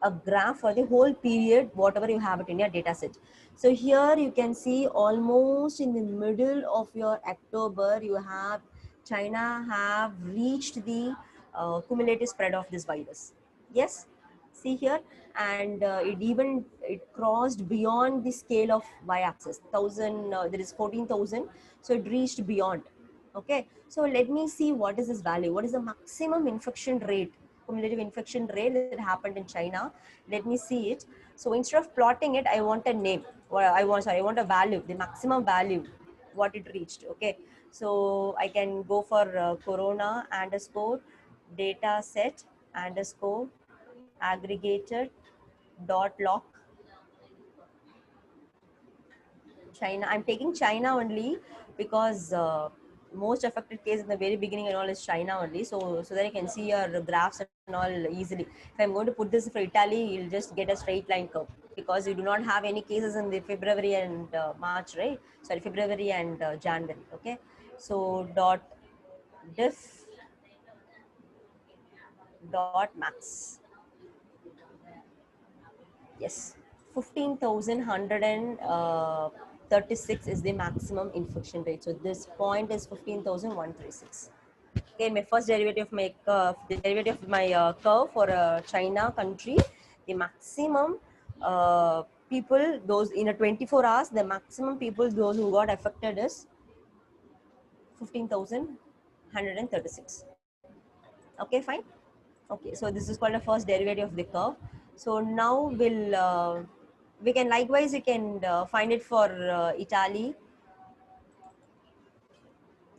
A graph for the whole period, whatever you have it in your data set. So here you can see almost in the middle of your October, you have China have reached the cumulative spread of this virus. Yes, see here, and it crossed beyond the scale of y-axis 1000, there is 14,000, so it reached beyond. Okay, so let me see what is this value, what is the maximum infection rate, cumulative infection rate that happened in China. Let me see it. So instead of plotting it, I want a name, or I want a value, the maximum value what it reached. Okay, so I can go for corona underscore data set underscore aggregated dot log China. I'm taking China only because most affected case in the very beginning and all is China only. So that I can see your graphs and all easily. If I'm going to put this for Italy, you'll just get a straight line curve because you do not have any cases in the February and March, right? Sorry, February and January. Okay, so dot diff dot max. Yes, 15,136 is the maximum infection rate. So this point is 15,136. Okay, my first derivative of my curve, the derivative of my curve for China country, the maximum people, those in a 24 hours, the maximum people, those who got affected is 15,136. Okay, fine. Okay, so this is called a first derivative of the curve. So now we can likewise, you can find it for Italy.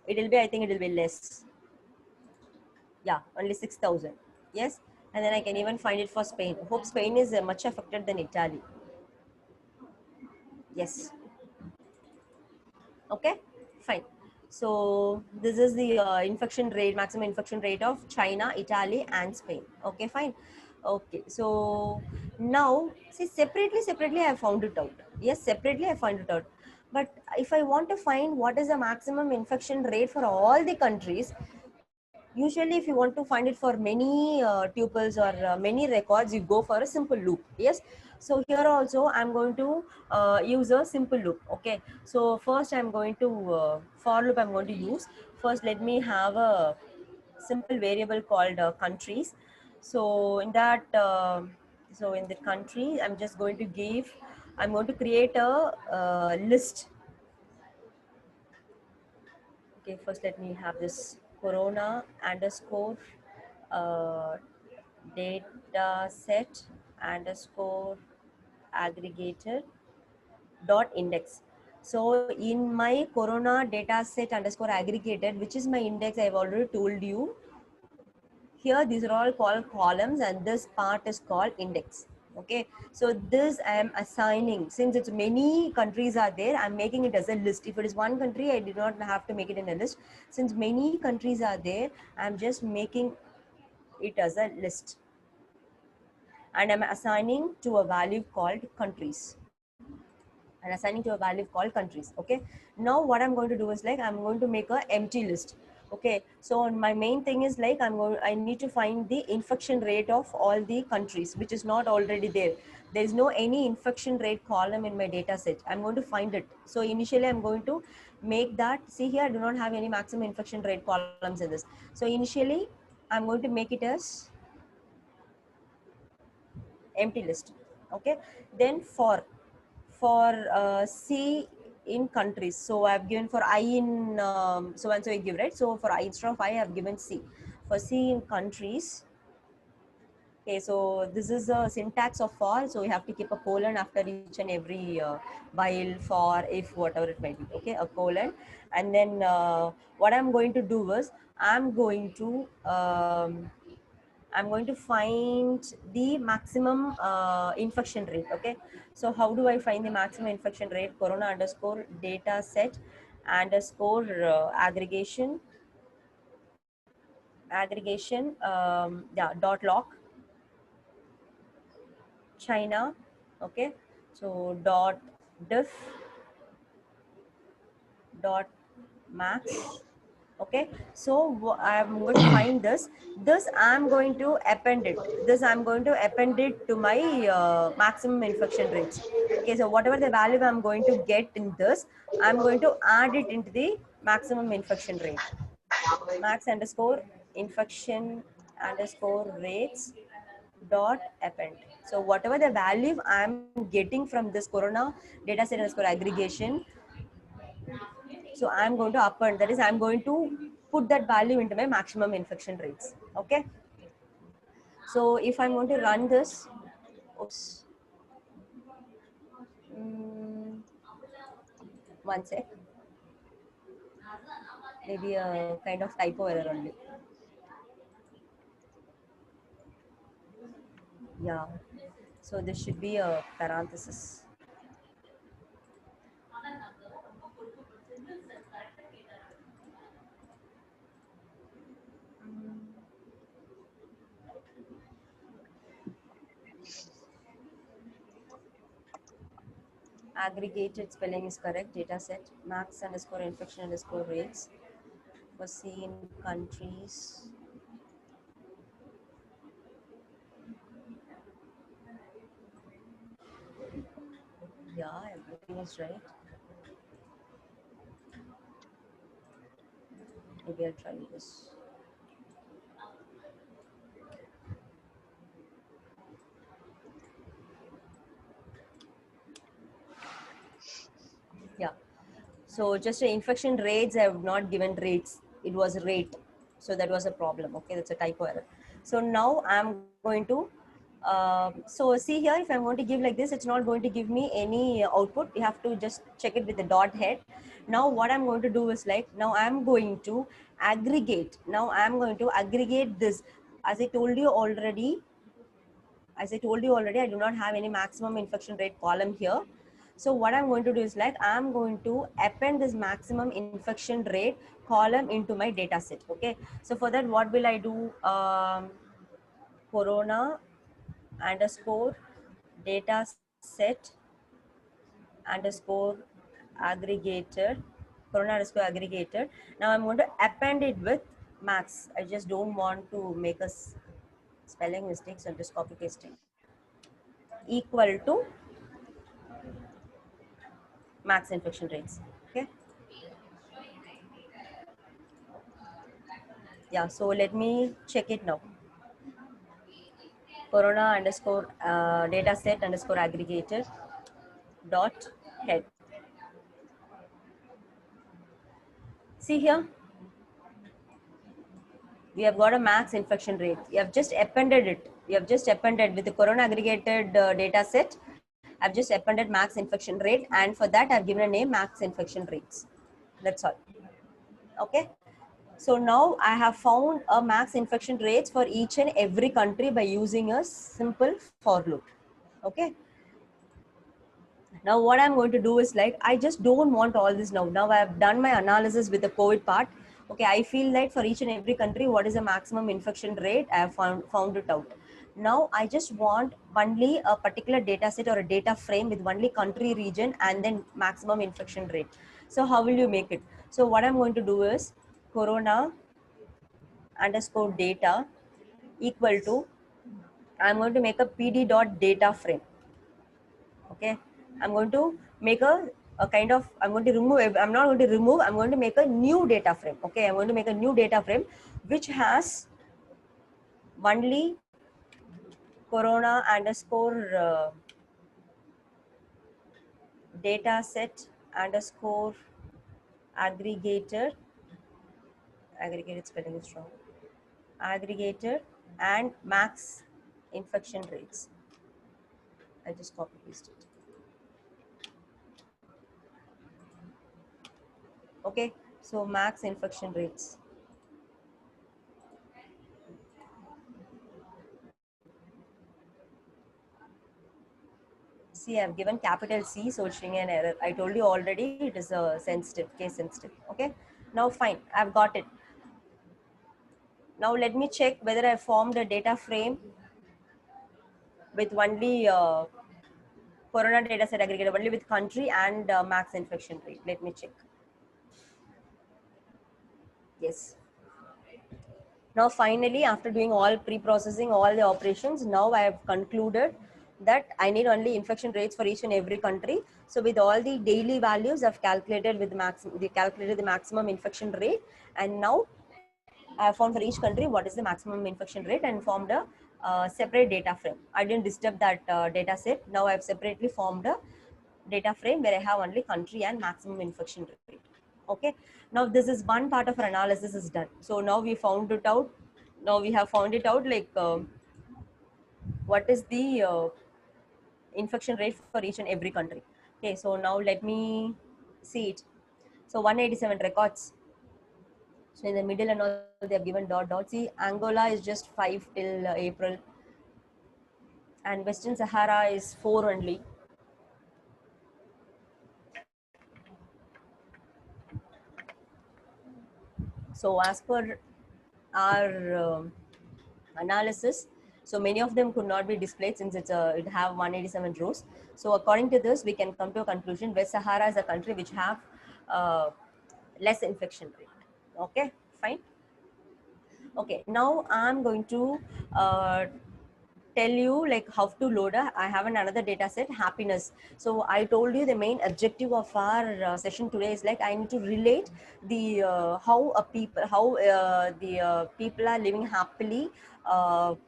It will be, I think it will be less. Yeah, only 6,000. Yes, and then I can even find it for Spain. Hope Spain is much affected than Italy. Yes. Okay, fine. So this is the infection rate, maximum infection rate of China, Italy, and Spain. Okay, fine. Okay, so now see separately I have found it out. Yes, separately I find it out. But if I want to find what is the maximum infection rate for all the countries, usually if you want to find it for many tuples or many records, you go for a simple loop. Yes, so here also I'm going to use a simple loop. Okay, so first I'm going to for loop I'm going to use. First let me have a simple variable called countries. So in that so in the country I'm just going to I'm going to create a list. Okay, first let me have this corona underscore uh, data set underscore aggregated dot index. So in my corona data set underscore aggregated, which is my index, I've already told you. Here these are all called columns and this part is called index. Okay, so this I am assigning, since it's many countries are there, I'm making it as a list. If it is one country, I did not have to make it in a list. Since many countries are there, I'm just making it as a list and I'm assigning to a value called countries. And assigning to a value called countries. Okay, now what I'm going to do is like I'm going to make a empty list. Okay, so my main thing is like I need to find the infection rate of all the countries, which is not already there. There is no any infection rate column in my data set. I'm going to find it. So initially I'm going to make that, see here, I do not have any maximum infection rate columns in this. So initially, I'm going to make it as empty list. Okay. Then for C in countries, so I've given for I in so and so I give, right? So for I, instead of I have given C. For C in countries. Okay, so this is the syntax of for, so you have to keep a colon after each and every while, for, if, whatever it might be. Okay, a colon. And then what I'm going to do is I'm going to find the maximum infection rate. Okay, so how do I find the maximum infection rate? Corona underscore data set underscore aggregation yeah, dot log China. Okay, so dot diff dot max. Okay, so I'm going to find this. I'm going to append it. I'm going to append it to my maximum infection rates. Okay, so whatever the value I'm going to get in this, I'm going to add it into the maximum infection rate. Max underscore infection underscore rates dot append. So whatever the value I'm getting from this corona data set underscore aggregation, so I'm going to append, that is I'm going to put that value into my maximum infection rates. Okay, so if I'm going to run this, oops, one sec, maybe a kind of typo error only. Yeah, so this should be a parenthesis. Aggregated spelling is correct. Data set max underscore infection underscore rates for C in countries. Yeah, everything is right. Maybe I'll try this. Yeah. So just the infection rates, I have not given rates. It was rate. So that was a problem. Okay, that's a typo error. So now I'm going to, so see here, if I'm going to give like this, it's not going to give me any output. You have to just check it with the dot head. Now what I'm going to do is like, now I'm going to aggregate. Now I'm going to aggregate this. As I told you already, I do not have any maximum infection rate column here. So what I'm going to do is like, I'm going to append this maximum infection rate column into my data set. Okay. So for that, what will I do? Corona underscore data set underscore aggregated, corona underscore aggregated. Now I'm going to append it with max. I just don't want to make a spelling mistake, so I'm just copy pasting. Equal to max infection rates. Okay. Yeah, so let me check it now. Corona underscore data set underscore aggregated dot head. See here, we have got a max infection rate. You have just appended it. You have just appended with the corona aggregated data set. I've just appended max infection rate, and for that I've given a name max infection rates. That's all. Okay. So now I have found a max infection rates for each and every country by using a simple for loop. Okay. Now what I'm going to do is like, I just don't want all this now. Now I have done my analysis with the COVID part. Okay, I feel like for each and every country, what is the maximum infection rate? I have found it out. Now I just want only a particular data set or a data frame with only country, region, and then maximum infection rate. So how will you make it? So what I'm going to do is corona underscore data equal to, I'm going to make a pd dot data frame. Okay, I'm going to make a a kind of, I'm going to remove, I'm not going to remove, I'm going to make a new data frame. Okay, I'm going to make a new data frame which has only corona underscore data set underscore aggregated spelling is wrong, aggregator and max infection rates. I just copy paste it. Okay, so max infection rates. See, I've given capital C, so it's showing an error. I told you already it is a sensitive, case sensitive. Okay, now fine, I've got it. Now let me check whether I formed a data frame with only corona data set aggregator, only with country and max infection rate. Let me check. Yes. Now finally, after doing all pre-processing, all the operations, now I have concluded that I need only infection rates for each and every country. So with all the daily values, I've calculated with the maximum infection rate, and now I have found for each country what is the maximum infection rate and formed a separate data frame. I didn't disturb that data set. Now I've separately formed a data frame where I have only country and maximum infection rate. Okay, now this is one part of our analysis is done. So now we found it out. Now we have found it out, like what is the infection rate for each and every country. Okay, so now let me see it. So 187 records. So in the middle and all they have given dot dot. See, Angola is just 5 till April, and Western Sahara is 4 only. So as per our analysis, so many of them could not be displayed since it have 187 rows. So according to this, we can come to a conclusion: West Sahara is a country which have uh, less infection rate. Okay, fine. Okay, now I'm going to tell you like how to load I have another data set, happiness. So I told you the main objective of our session today is like I need to relate the how the people are living happily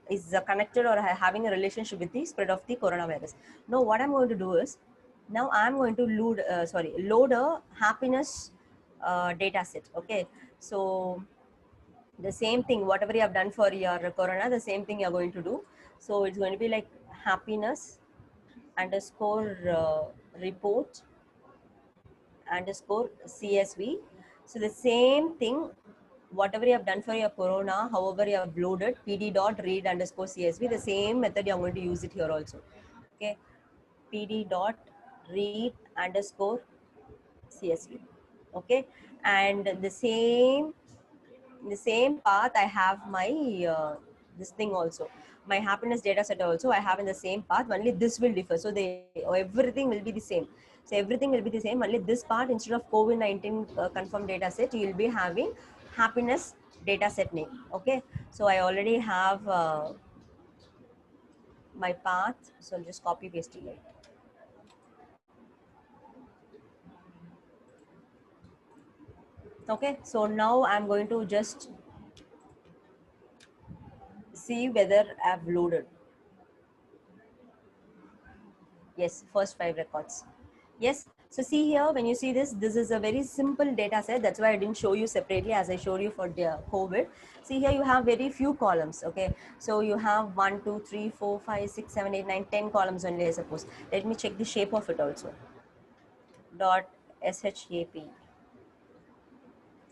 is connected or having a relationship with the spread of the coronavirus. Now what I'm going to do is, now I'm going to load a happiness data set. Okay, so the same thing, whatever you have done for your corona, the same thing you're going to do. So it's going to be like happiness underscore report underscore CSV. So the same thing, whatever you have done for your corona, however you have loaded pd dot read underscore CSV, the same method you're going to use it here also. Okay, pd dot read underscore CSV. Okay, and the same in the same path I have my this thing also, my happiness data set also I have in the same path, only this will differ. So everything will be the same. So everything will be the same, only this part instead of COVID-19 confirmed data set, you will be having happiness data set name. Okay, so I already have my path, so I'll just copy paste it. Okay, so now I'm going to just see whether I've loaded. Yes, first 5 records. Yes, so see here, when you see this, this is a very simple data set. That's why I didn't show you separately as I showed you for the COVID. See here, you have very few columns. Okay, so you have 1, 2, 3, 4, 5, 6, 7, 8, 9, 10 columns only, I suppose. Let me check the shape of it also. Dot SHAP.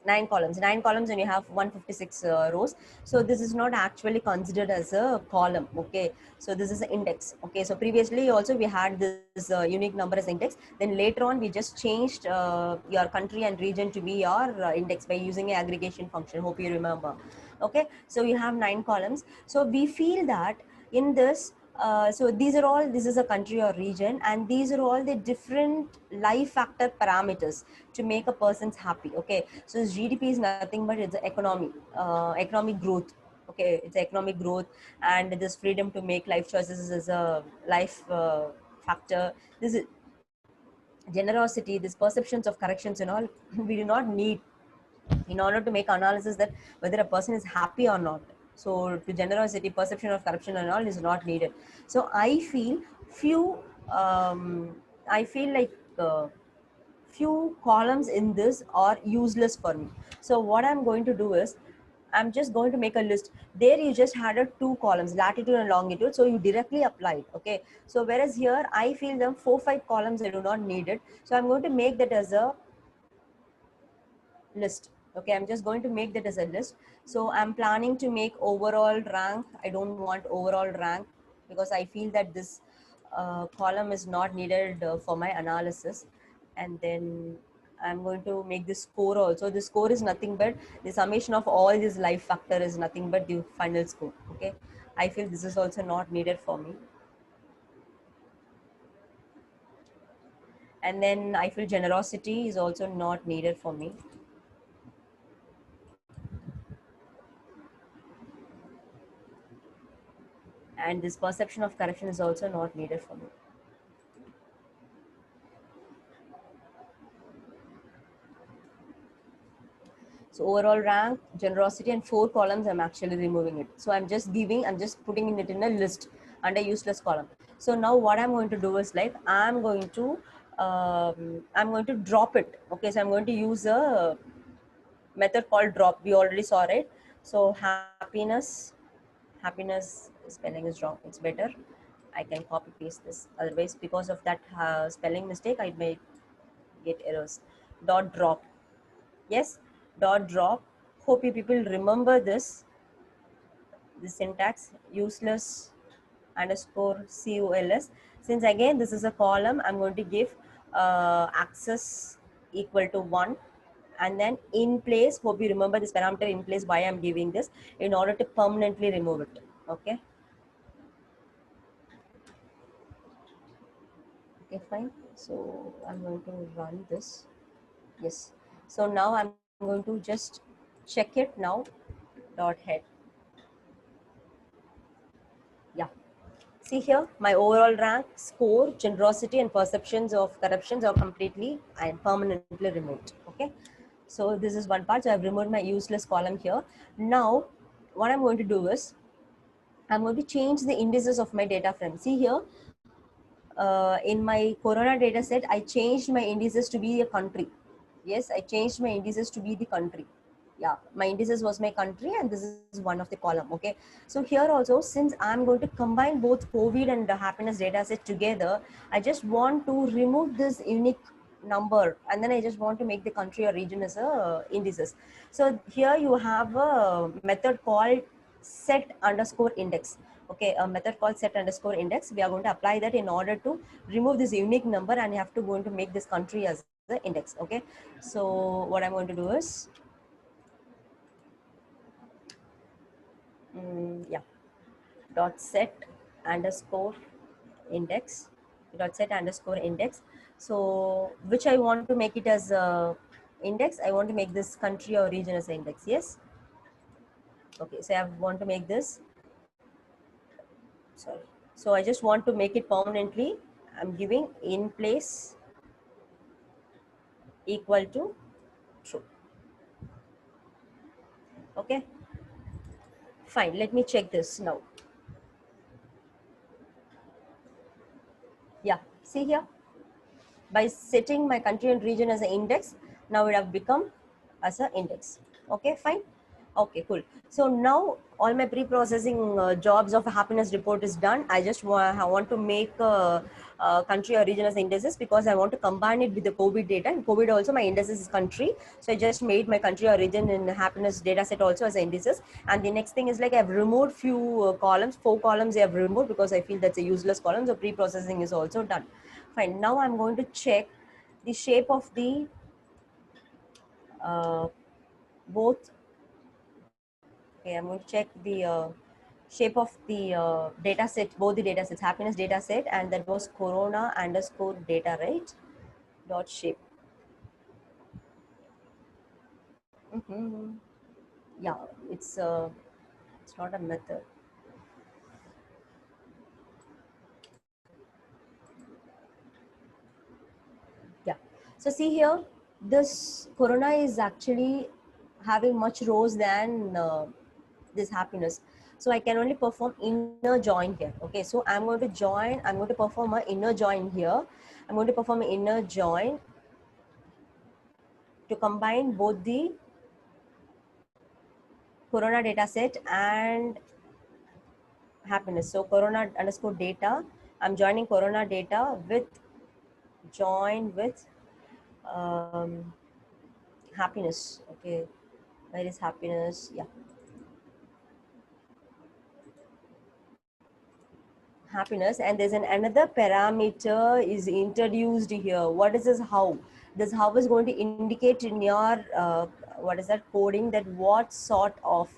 9 columns, and you have 156 rows. So this is not actually considered as a column. Okay, so this is an index. Okay, so previously also we had this unique number as index, then later on we just changed your country and region to be your index by using an aggregation function. Hope you remember. Okay, so you have 9 columns. So we feel that in this so this is a country or region, and these are all the different life factor parameters to make a person's happy. Okay, so GDP is nothing but it's economic growth. Okay, it's economic growth, and this freedom to make life choices is a life factor. This is generosity, this perceptions of corrections and all, we do not need in order to make analysis that whether a person is happy or not. So to generosity, perception of corruption and all is not needed. So I feel few, I feel like few columns in this are useless for me. So what I'm going to do is, I'm just going to make a list. There you just had a 2 columns, latitude and longitude, so you directly applied. Okay, so whereas here I feel them 4-5 columns I do not need it, so I'm going to make that as a list. Okay, I'm just going to make that as a list. So I'm planning to make overall rank. I don't want overall rank because I feel that this column is not needed for my analysis. And then I'm going to make the score also. The score is nothing but the summation of all these life factor is nothing but the final score. Okay, I feel this is also not needed for me. And then I feel generosity is also not needed for me. And this perception of correction is also not needed for me. So overall rank, generosity, and 4 columns, I'm actually removing it. So I'm just putting it in a list under useless column. So now what I'm going to do is like, I'm going to drop it. Okay, so I'm going to use a method called drop. We already saw it. So happiness spelling is wrong. It's better. I can copy paste this. Otherwise, because of that spelling mistake, I may get errors. Dot drop. Yes, dot drop. Hope you people remember this syntax, useless underscore COLS. Since again this is a column, I'm going to give access equal to 1, and then in place, hope you remember this parameter in place, why I'm giving this, in order to permanently remove it. Okay, okay, fine. So I'm going to run this. Yes, so now I'm going to just check it now. Dot head. Yeah, see here, my overall rank, score, generosity, and perceptions of corruptions are completely and permanently removed. Okay, so this is one part. So I've removed my useless column here. Now what I'm going to do is, I'm going to change the indices of my data frame. See here, in my corona data set, I changed my indices to be a country. Yes, I changed my indices to be the country. Yeah, my indices was my country, and this is one of the column. Okay, so here also, since I'm going to combine both COVID and the happiness data set together, I just want to remove this unique number, and then I just want to make the country or region as a indices. So here you have a method called set underscore index. Okay, a method called set underscore index. We are going to apply that in order to remove this unique number, and you have to going to make this country as the index. Okay, so what I'm going to do is, yeah, dot set underscore index, so which I want to make it as a index. I want to make this country or region as an index. Yes, okay, so I want to make this, sorry, so I just want to make it permanently. I'm giving in place equal to true. Okay, fine, let me check this now. Yeah, see here, by setting my country and region as an index, now it have become as an index. Okay, fine. Okay, cool. So now all my pre-processing jobs of a happiness report is done. I just want to make country or region as indices, because I want to combine it with the COVID data, and COVID also my indices is country. So I just made my country or region in the happiness data set also as indices. And the next thing is like, I've removed few columns, 4 columns I have removed, because I feel that's a useless column. So pre-processing is also done. Fine. Now I'm going to check the shape of the both. Okay, I'm going to check the shape of the data set, both the data sets, happiness data set, and that was corona underscore data, right? Dot shape. Yeah, it's not a method. So see here, this corona is actually having much rows than this happiness. So I can only perform inner join here. Okay, so I'm going to join, I'm going to perform an inner join here. I'm going to perform an inner join to combine both the corona data set and happiness. So corona underscore data, I'm joining corona data with join with happiness. Okay, where is happiness? Yeah, happiness. And there's another parameter is introduced here. What is this how? This how is going to indicate in your what is that coding, that what sort of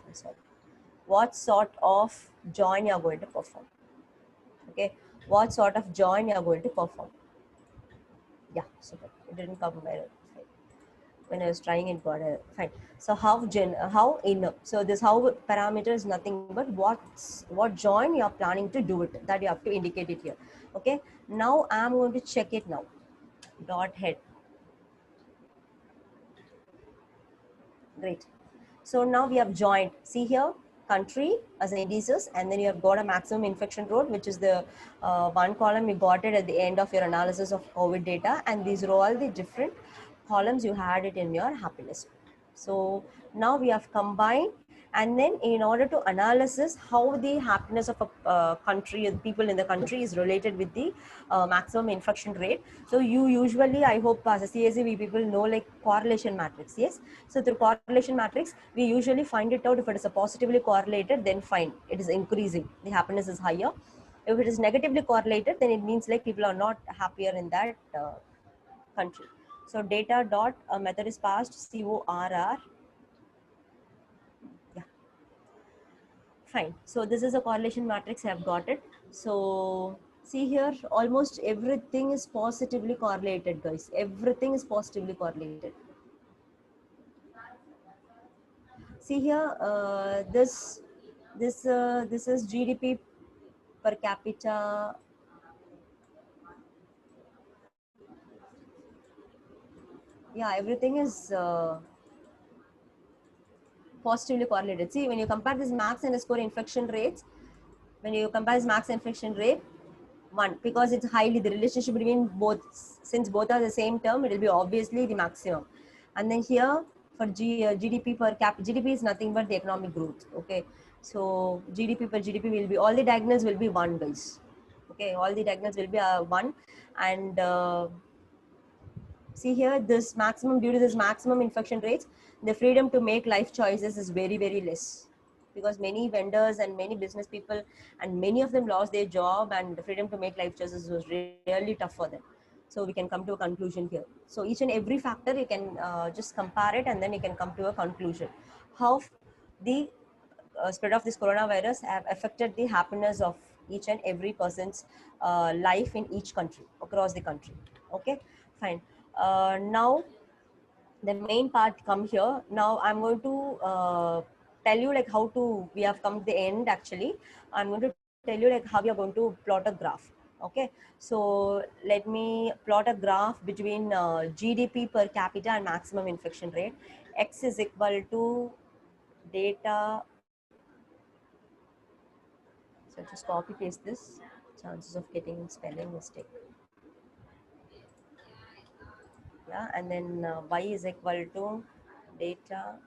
join you're going to perform. Okay, what sort of join you're going to perform. Yeah, super. It didn't come well. When I was trying it, got a fine. So how inner. So this how parameter is nothing but what join you are planning to do it, that you have to indicate it here. Okay. Now I'm going to check it now. Dot head. Great. So now we have joined. See here, country as an indices, and then you have got a maximum infection rate, which is the one column you got it at the end of your analysis of COVID data, and these are all the different columns you had it in your happiness. So now we have combined, and then in order to analysis how the happiness of a country, people in the country is related with the maximum infection rate. So you usually, I hope as a CSE we people know like correlation matrix. Yes. So through correlation matrix, we usually find it out if it is a positively correlated, then fine, it is increasing, the happiness is higher. If it is negatively correlated, then it means like people are not happier in that country. So data dot method is passed, CORR. Yeah, fine. So this is a correlation matrix, I have got it. So see here, almost everything is positively correlated, guys. Everything is positively correlated. See here, this is GDP per capita. Yeah, everything is positively correlated. See, when you compare this max underscore infection rates, when you compare this max infection rate, one, because it's highly the relationship between both, since both are the same term, it will be obviously the maximum. And then here for GDP per cap, GDP is nothing but the economic growth. Okay, so GDP per GDP will be, all the diagonals will be one, guys. Okay, all the diagonals will be one, and see here, this maximum, due to this maximum infection rates, the freedom to make life choices is very, very less, because many vendors and many business people and many of them lost their job, and the freedom to make life choices was really tough for them. So we can come to a conclusion here. So each and every factor you can just compare it, and then you can come to a conclusion how the spread of this coronavirus have affected the happiness of each and every person's life in each country, across the country. Okay, fine. Now the main part come here. Now I'm going to tell you like how to, we have come to the end actually. I'm going to tell you like how we are going to plot a graph. Okay, so let me plot a graph between GDP per capita and maximum infection rate. X is equal to data. So just copy paste this, chances of getting spelling mistake. Yeah, and then y is equal to data.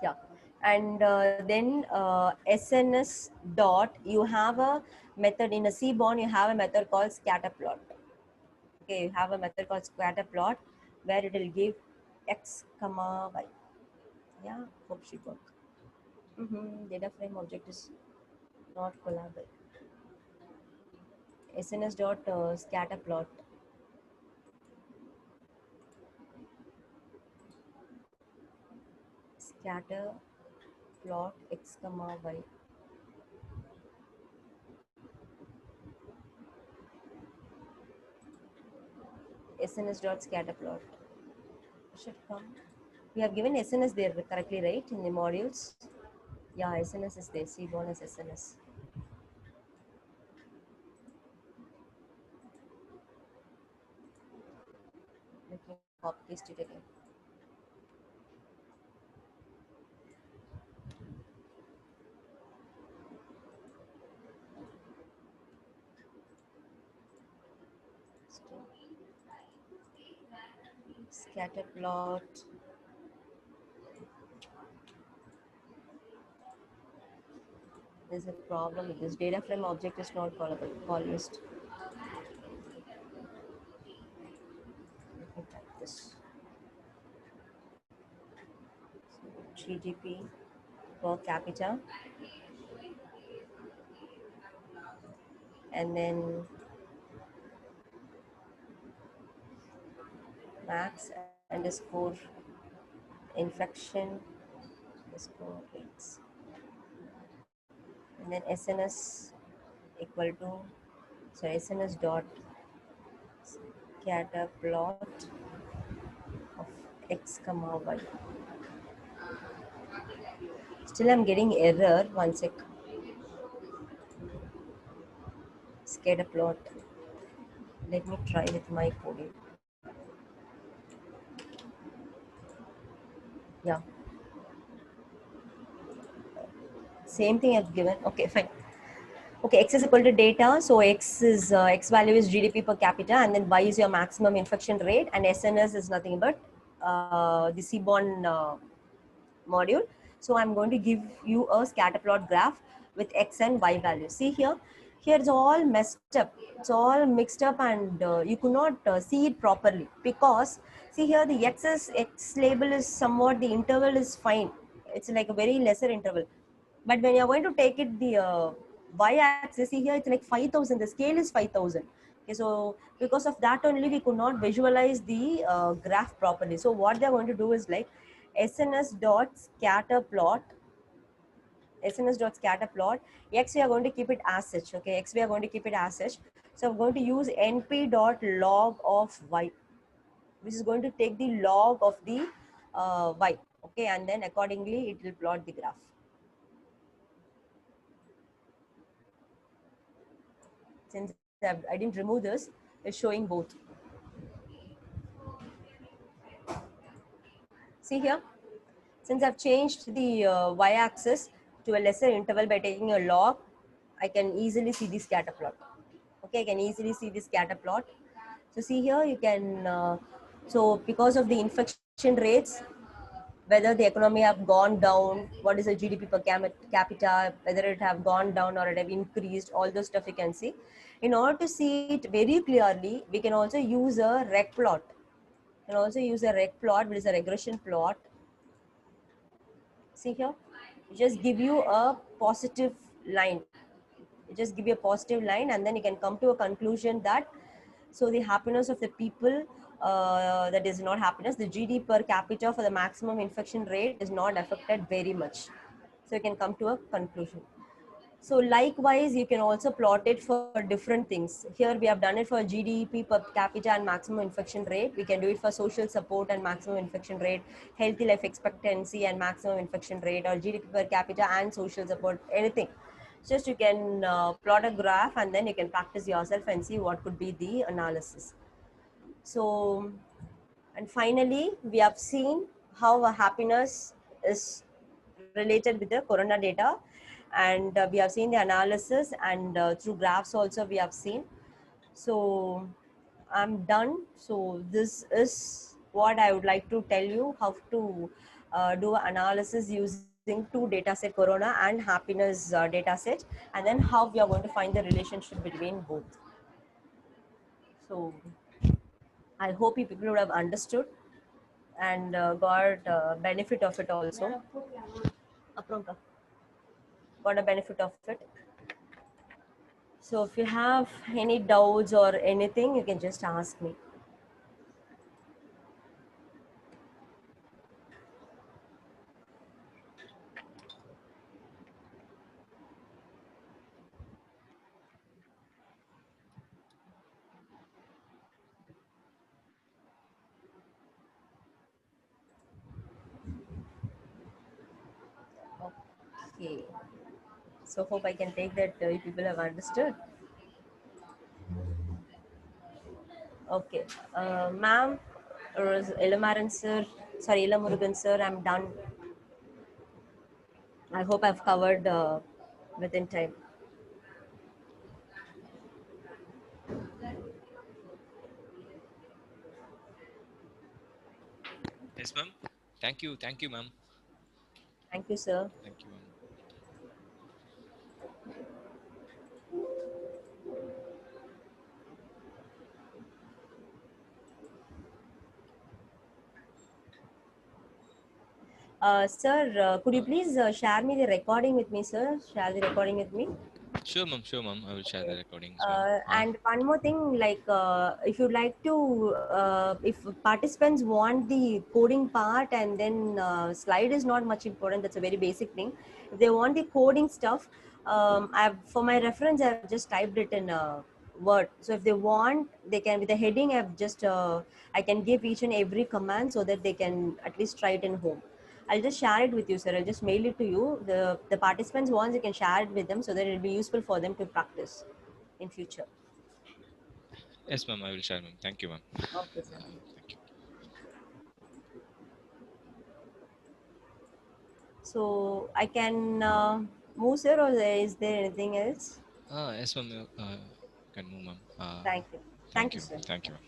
Yeah, and then SNS dot, you have a method in a Seaborn, you have a method called scatterplot. Okay, you have a method called scatterplot where it will give x comma y. Yeah, hope she work. Data frame object is not collable. SNS dot scatterplot. Scatter plot x comma y. SNS dot scatter plot should come. We have given SNS there correctly, right, in the modules. Yeah, SNS is there. Seaborn is SNS. copy paste it again. Scatter plot. There's a problem with this data frame object is not callable. Call list. Let me type this. GDP per capita, and then max underscore infection underscore rates, and then SNS equal to, so SNS dot scatter plot of x comma y. Still I'm getting error. One sec. Scatter plot. Let me try with my coding. Yeah. Same thing I've given. Okay, fine. Okay, x is equal to data. So x value is GDP per capita, and then y is your maximum infection rate, and SNS is nothing but the seaborne module. So I'm going to give you a scatter plot graph with x and y values. See here, it's all messed up. It's all mixed up, and you could not see it properly, because see here the x label is somewhat, the interval is fine. It's like a very lesser interval. But when you're going to take it the y-axis, see here it's like 5,000. The scale is 5,000. Okay, so because of that only we could not visualize the graph properly. So what they're going to do is like SNS dot scatter plot. SNS dot scatter plot. X we are going to keep it as such. Okay, X we are going to keep it as such. So I'm going to use np dot log of y, which is going to take the log of the y. Okay, and then accordingly it will plot the graph. Since I didn't remove this, it's showing both. See here, since I've changed the y-axis to a lesser interval by taking a log, I can easily see the scatter plot. Okay, I can easily see the scatter plot. So see here, you can, so because of the infection rates, whether the economy have gone down, what is the GDP per capita, whether it have gone down or it have increased, all those stuff you can see. In order to see it very clearly, we can also use a reg plot. You can also use a reg plot, which is a regression plot. See here, it just give you a positive line. It just give you a positive line, and then you can come to a conclusion that, so the happiness of the people, that is not happiness, the GDP per capita for the maximum infection rate is not affected very much. So you can come to a conclusion. So likewise, you can also plot it for different things. Here we have done it for GDP per capita and maximum infection rate. We can do it for social support and maximum infection rate, healthy life expectancy and maximum infection rate, or GDP per capita and social support, anything. Just you can plot a graph, and then you can practice yourself and see what could be the analysis. So, and finally, we have seen how happiness is related with the corona data, and we have seen the analysis, and through graphs also we have seen. So I'm done. So this is what I would like to tell you, how to do analysis using two data set, corona and happiness data set, and then how we are going to find the relationship between both. So I hope you people would have understood and got benefit of it also. Got a benefit of it. So if you have any doubts or anything, you can just ask me. Okay. So hope I can take that you people have understood. Okay. Ma'am, Ilamaran sir, sorry, Ilamurugan sir, I'm done. I hope I've covered within time. Yes, ma'am. Thank you, ma'am. Thank you, sir. Thank you, ma'am. Sir, could you please share me the recording with me, sir? Share the recording with me. Sure, ma'am. Sure, ma'am. I will share the Okay. recordings, ma'am. And one more thing, like if you'd like to, if participants want the coding part and then slide is not much important, that's a very basic thing. If they want the coding stuff, for my reference, I've just typed it in Word. So if they want, they can, with the heading, I can give each and every command so that they can at least try it in home. I'll just share it with you, sir. I'll just mail it to you. The participants wants, you can share it with them so that it'll be useful for them to practice in future. Yes, ma'am. I will share, ma'am. Thank you, ma'am. Okay, sir. Thank you. So I can move, sir, or is there anything else? Yes, ma'am. Can move, ma'am. Thank you. Thank Thank you, you. sir. Thank you, ma'am.